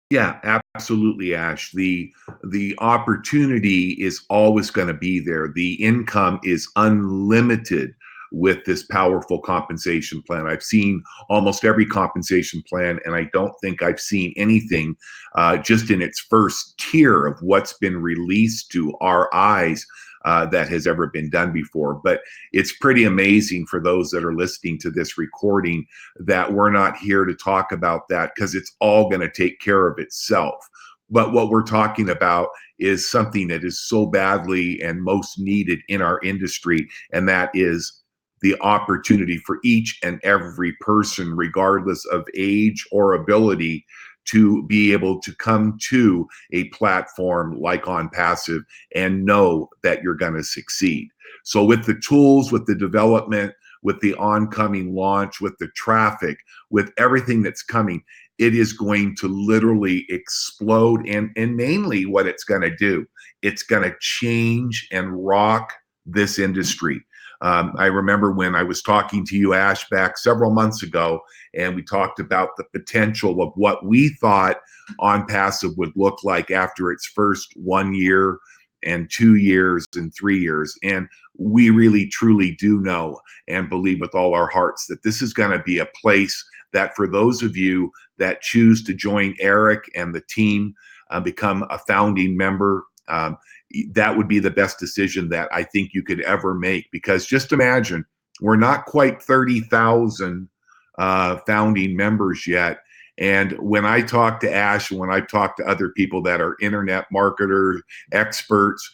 Yeah, absolutely, Ash. The opportunity is always going to be there. The income is unlimited with this powerful compensation plan. I've seen almost every compensation plan, and I don't think I've seen anything just in its first tier of what's been released to our eyes that has ever been done before. But it's pretty amazing for those that are listening to this recording that we're not here to talk about that because it's all going to take care of itself. But what we're talking about is something that is so badly and most needed in our industry, and that is the opportunity for each and every person, regardless of age or ability, to be able to come to a platform like OnPassive and know that you're going to succeed. So with the tools, with the development, with the oncoming launch, with the traffic, with everything that's coming, it is going to literally explode. And mainly what it's going to do, it's going to change and rock this industry. I remember when I was talking to you, Ash, back several months ago, and we talked about the potential of what we thought OnPassive would look like after its first 1 year and 2 years and 3 years. And we really, truly do know and believe with all our hearts that this is going to be a place that for those of you that choose to join Eric and the team, become a founding member, that would be the best decision that I think you could ever make. Because just imagine, we're not quite 30,000 founding members yet. And when I talk to Ash, and when I talk to other people that are internet marketers, experts,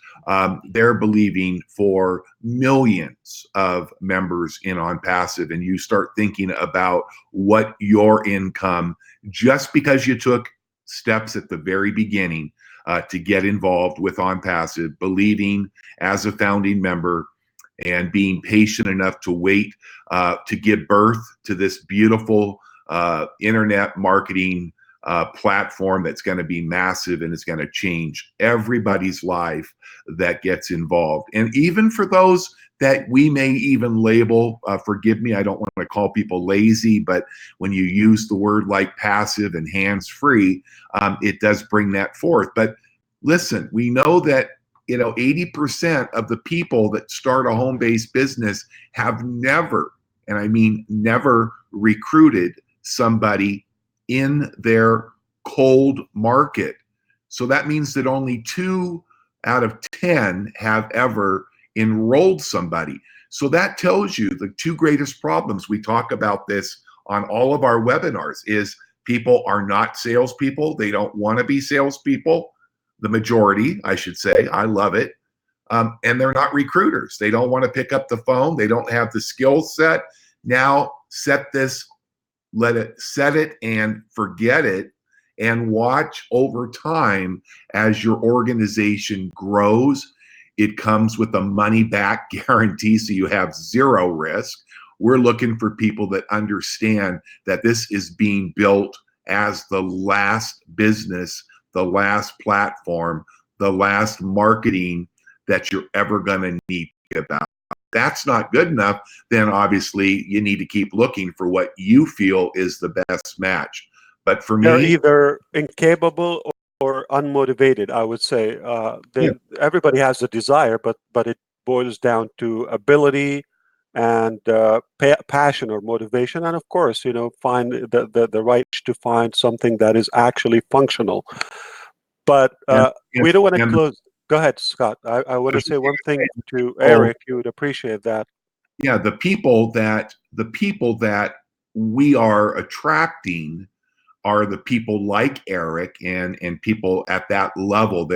they're believing for millions of members in OnPassive. And you start thinking about what your income, just because you took steps at the very beginning to get involved with OnPassive, believing as a founding member, and being patient enough to wait to give birth to this beautiful internet marketing platform that's going to be massive and is going to change everybody's life that gets involved. And even for those that we may even label, forgive me, I don't want to call people lazy, but when you use the word like passive and hands-free, it does bring that forth. But listen, we know that 80% of the people that start a home-based business have never, and I mean never, recruited somebody in their cold market. So that means that only 2 out of 10 have ever enrolled somebody. So that tells you the 2 greatest problems. We talk about this on all of our webinars is people are not salespeople. They don't want to be salespeople. The majority, I should say. I love it. And they're not recruiters. They don't want to pick up the phone. They don't have the skill set. Now set this, set it and forget it, and watch over time as your organization grows. It comes with a money back guarantee, so you have 0 risk. We're looking for people that understand that this is being built as the last business the last platform, the last marketing that you're ever going to need to think about. If that's not good enough, then obviously you need to keep looking for what you feel is the best match. But for They're me, either incapable or unmotivated, I would say. yeah, Everybody has a desire, but it boils down to ability and passion or motivation, and of course, find the right to find something that is actually functional. But and we don't want to and close. Go ahead, Scott. I want to there's say one thing to people, Eric. You would appreciate that. yeah, the people that we are attracting are the people like Eric and people at that level.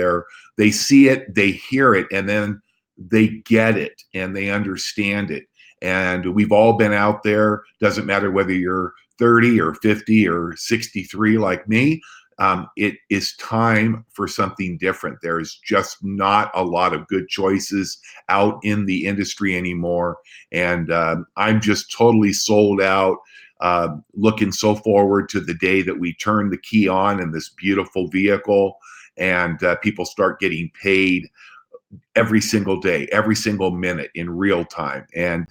They see it, they hear it, and then they get it and they understand it. And we've all been out there. Doesn't matter whether you're 30 or 50 or 63 like me. It is time for something different. There's just not a lot of good choices out in the industry anymore, and I'm just totally sold out. Looking so forward to the day that we turn the key on in this beautiful vehicle and people start getting paid every single day, every single minute in real time. And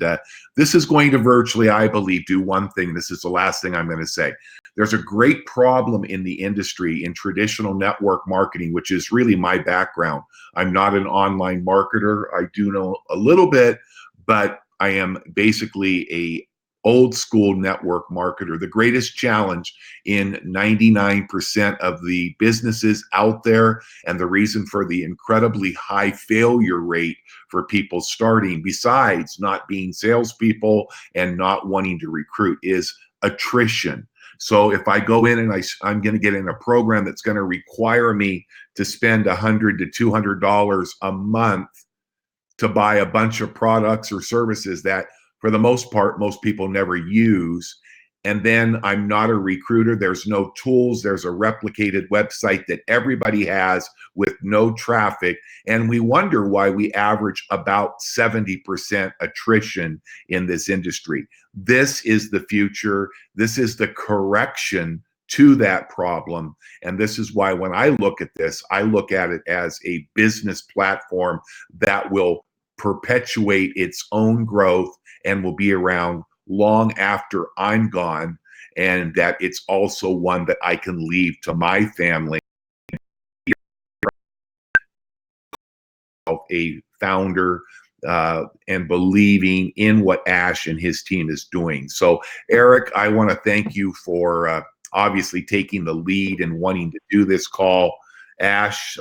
this is going to virtually, I believe, do one thing. This is the last thing I'm going to say. There's a great problem in the industry in traditional network marketing, which is really my background. I'm not an online marketer. I do know a little bit, but I am basically a old school network marketer. The greatest challenge in 99% of the businesses out there, and the reason for the incredibly high failure rate for people starting, besides not being salespeople and not wanting to recruit, is attrition. So if I go in and I'm going to get in a program that's going to require me to spend $100 to $200 a month to buy a bunch of products or services that for the most part most people never use, and then I'm not a recruiter, there's no tools, there's a replicated website that everybody has with no traffic, and we wonder why we average about 70% attrition in this industry. This is the future. This is the correction to that problem. And this is why when I look at this, I look at it as a business platform that will perpetuate its own growth and will be around long after I'm gone, and that it's also one that I can leave to my family. A founder and believing in what Ash and his team is doing. So, Eric, I want to thank you for obviously taking the lead and wanting to do this call. Ash,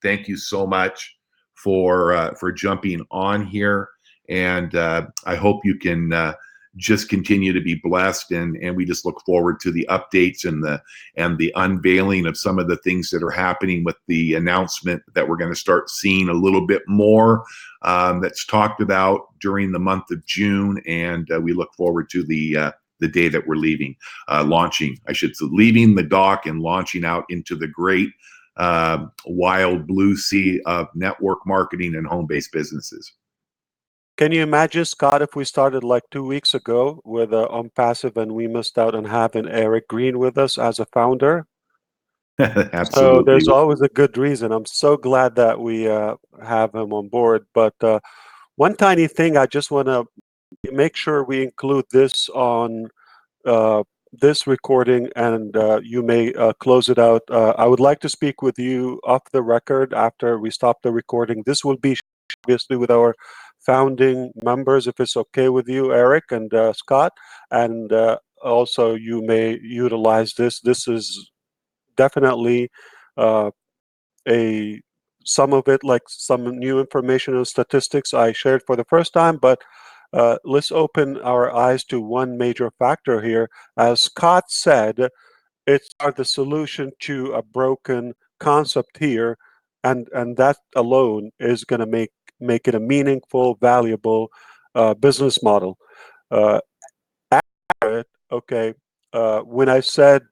thank you so much for jumping on here, and I hope you can just continue to be blessed, and we just look forward to the updates and the unveiling of some of the things that are happening with the announcement that we're going to start seeing a little bit more that's talked about during the month of June, and we look forward to the day that we're launching, I should say, leaving the dock and launching out into the great wild blue sea of network marketing and home-based businesses. Can you imagine, Scott, if we started like 2 weeks ago with OnPassive and we missed out on having Eric Green with us as a founder? So Absolutely. there's always a good reason. I'm so glad that we have him on board. But one tiny thing, I just want to make sure we include this on this recording, and you may close it out. I would like to speak with you off the record after we stop the recording. This will be obviously with our founding members, if it's okay with you, Eric and Scott, and also you may utilize this. This is definitely a some of it, like some new information and statistics I shared for the first time, but let's open our eyes to one major factor here. As Scott said, it's the solution to a broken concept here, and that alone is going to make it a meaningful, valuable business model. Uh, okay, when I said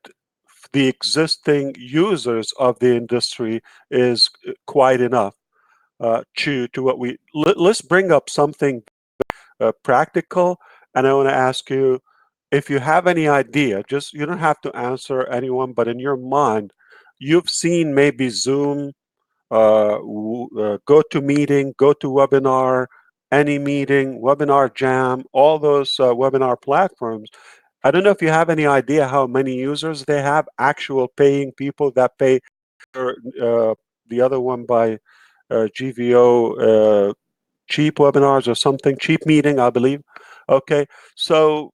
the existing users of the industry is quite enough to what let's bring up something practical, and I want to ask you if you have any idea. Just, you don't have to answer anyone, but in your mind, you've seen maybe Zoom, GoToMeeting, GoToWebinar, AnyMeeting, Webinar Jam, all those webinar platforms. I don't know if you have any idea how many users they have, actual paying people that pay. The other one by GVO, Cheap Webinars or something, Cheap Meeting, I believe. Okay, so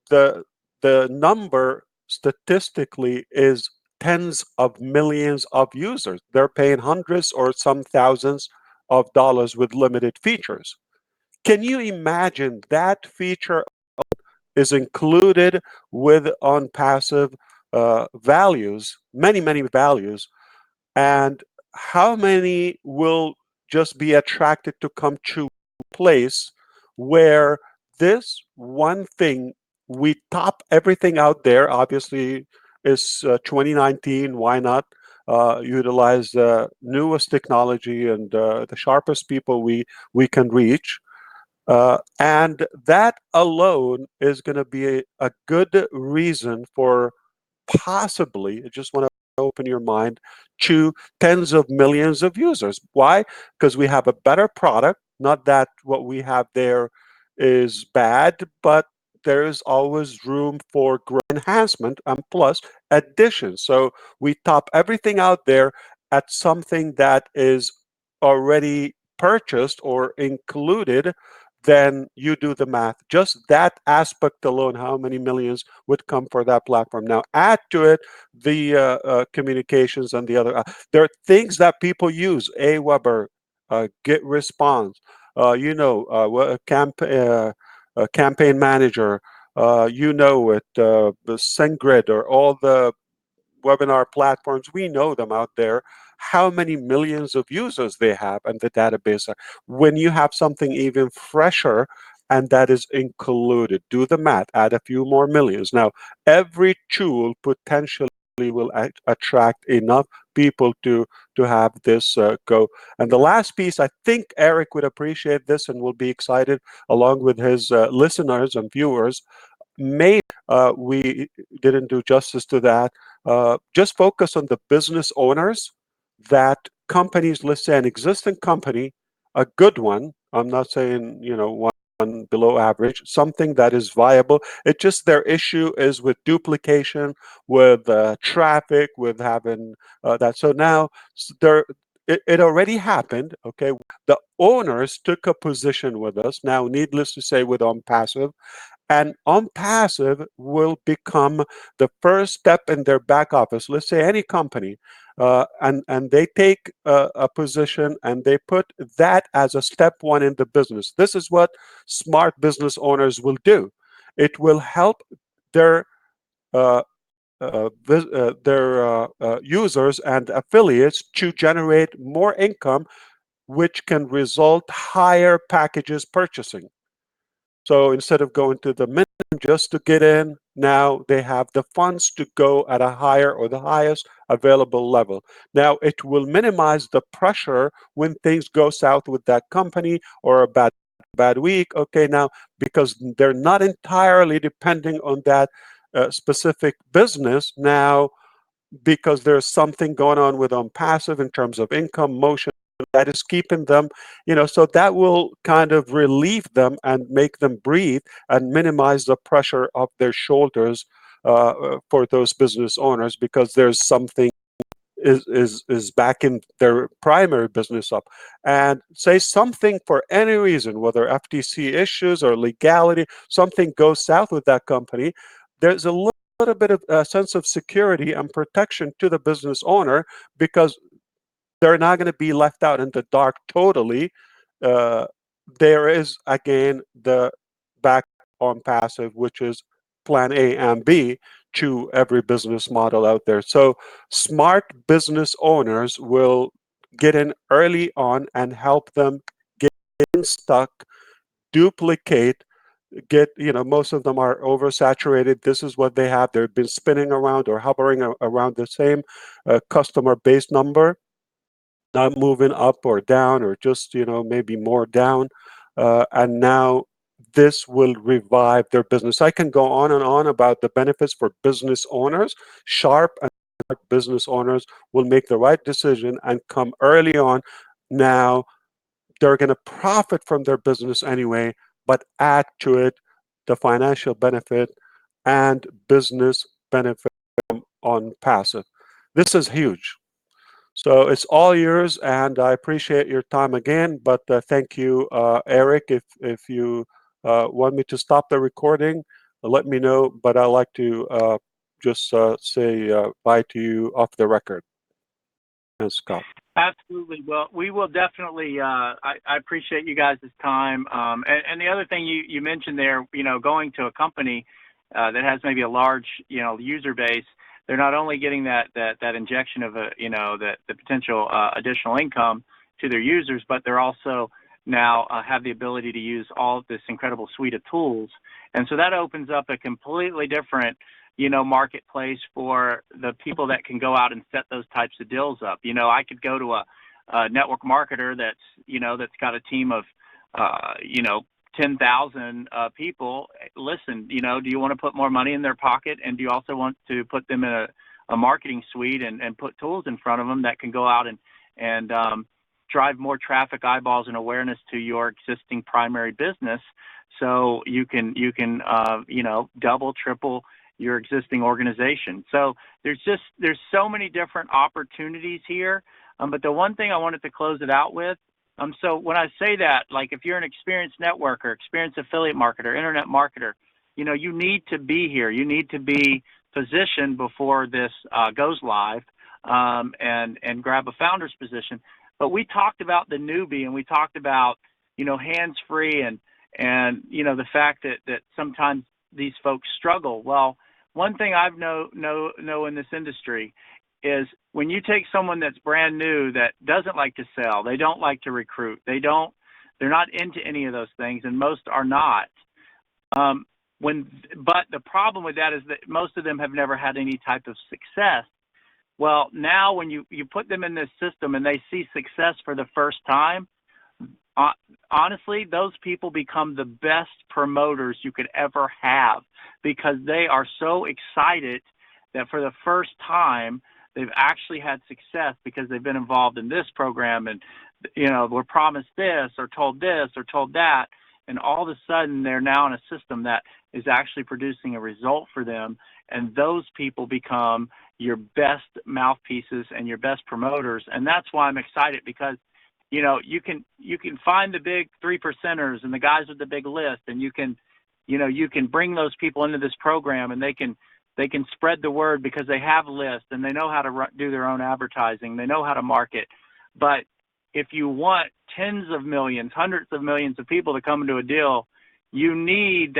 the number statistically is tens of millions of users. They're paying hundreds or some thousands of dollars with limited features. Can you imagine that feature is included with OnPassive values, many values, and how many will just be attracted to come to a place where this one thing, we top everything out there, obviously is 2019, why not utilize the newest technology and the sharpest people we can reach, and that alone is going to be a good reason for possibly, I just want to open your mind, to tens of millions of users. Why? Because we have a better product. Not that what we have there is bad, but there is always room for enhancement and plus addition. So we top everything out there at something that is already purchased or included. Then you do the math. Just that aspect alone, how many millions would come for that platform? Now add to it the communications and the other. There are things that people use. Aweber, Get Response, campaign manager. The SendGrid, or all the webinar platforms, we know them out there, how many millions of users they have and the database. When you have something even fresher and that is included, do the math, add a few more millions. Now, every tool potentially will attract enough people to have this go. And the last piece, I think Eric would appreciate this and will be excited along with his listeners and viewers. Maybe we didn't do justice to that. Just focus on the business owners that companies, let's say an existing company, a good one. I'm not saying, one below average, something that is viable. It just their issue is with duplication, with traffic, with having that. So now there, it already happened. Okay, the owners took a position with us. Now, needless to say, with OnPassive, and OnPassive will become the first step in their back office. Let's say any company, and they take a position and they put that as a step one in the business. This is what smart business owners will do. It will help their uh, users and affiliates to generate more income, which can result higher packages purchasing. So instead of going to the minimum just to get in, now they have the funds to go at a higher or the highest available level. Now it will minimize the pressure when things go south with that company or a bad week. Okay, now because they're not entirely depending on that specific business now, because there's something going on with OnPassive in terms of income, motion, that is keeping them, so that will kind of relieve them and make them breathe and minimize the pressure of their shoulders for those business owners, because there's something is backing their primary business up. And say something for any reason, whether FTC issues or legality, something goes south with that company, there's a little bit of a sense of security and protection to the business owner, because they're not going to be left out in the dark totally. Uh, there is, again, the back OnPassive, which is plan A and B to every business model out there. So smart business owners will get in early on and help them get unstuck, duplicate, most of them are oversaturated. This is what they have. They've been spinning around or hovering around the same customer base number, not moving up or down, or just maybe more down, and now this will revive their business. I can go on and on about the benefits for business owners, sharp and business owners will make the right decision and come early on. Now, they're going to profit from their business anyway, but add to it the financial benefit and business benefit on passive. This is huge. So it's all yours, and I appreciate your time again. But thank you, Eric. If you want me to stop the recording, let me know. But I like to just say bye to you off the record. And Scott. Absolutely. Well, we will definitely. I appreciate you guys' time. And the other thing you mentioned there, going to a company that has maybe a large, user base. They're not only getting that injection of the potential additional income to their users, but they're also now have the ability to use all of this incredible suite of tools. And so that opens up a completely different, marketplace for the people that can go out and set those types of deals up. I could go to a network marketer that's got a team of, 10,000 people. Listen, do you want to put more money in their pocket, and do you also want to put them in a marketing suite and put tools in front of them that can go out and drive more traffic, eyeballs, and awareness to your existing primary business, so you can double, triple your existing organization. So there's so many different opportunities here. But the one thing I wanted to close it out with. So when I say that, like if you're an experienced networker, experienced affiliate marketer, internet marketer, you need to be here. You need to be positioned before this goes live and grab a founder's position. But we talked about the newbie, and we talked about, hands-free and the fact that sometimes these folks struggle. Well, one thing I've know in this industry is when you take someone that's brand new that doesn't like to sell, they don't like to recruit, they're not into any of those things, and most are not. But the problem with that is that most of them have never had any type of success. Well, now when you put them in this system and they see success for the first time, honestly, those people become the best promoters you could ever have, because they are so excited that for the first time they've actually had success because they've been involved in this program and, were promised this or told that. And all of a sudden they're now in a system that is actually producing a result for them. And those people become your best mouthpieces and your best promoters. And that's why I'm excited, because, you can find the big 3%ers and the guys with the big list, and you can bring those people into this program, and they can spread the word because they have lists and they know how to do their own advertising. They know how to market. But if you want tens of millions, hundreds of millions of people to come into a deal, you need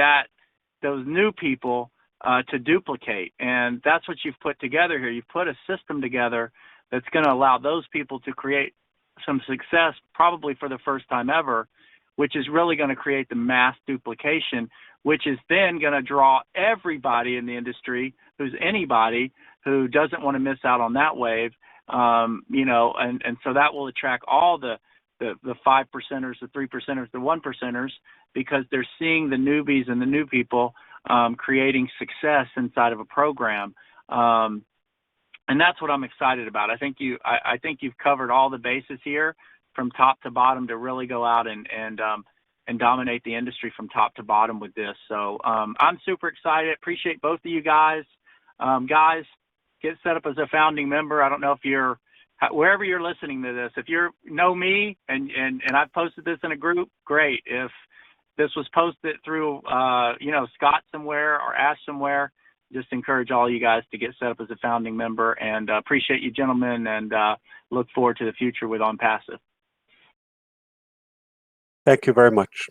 those new people to duplicate. And that's what you've put together here. You've put a system together that's going to allow those people to create some success, probably for the first time ever, which is really going to create the mass duplication, which is then going to draw everybody in the industry who's anybody who doesn't want to miss out on that wave, and so that will attract all the 5%ers, the 3%ers, the 1%ers, because they're seeing the newbies and the new people creating success inside of a program. And that's what I'm excited about. I think you've covered all the bases here from top to bottom to really go out and dominate the industry from top to bottom with this. So I'm super excited. Appreciate both of you guys. Guys, get set up as a founding member. I don't know if wherever you're listening to this, if you know me and I've posted this in a group, great. If this was posted through Scott somewhere or Ash somewhere, just encourage all you guys to get set up as a founding member, and appreciate you gentlemen, and look forward to the future with OnPassive. Thank you very much.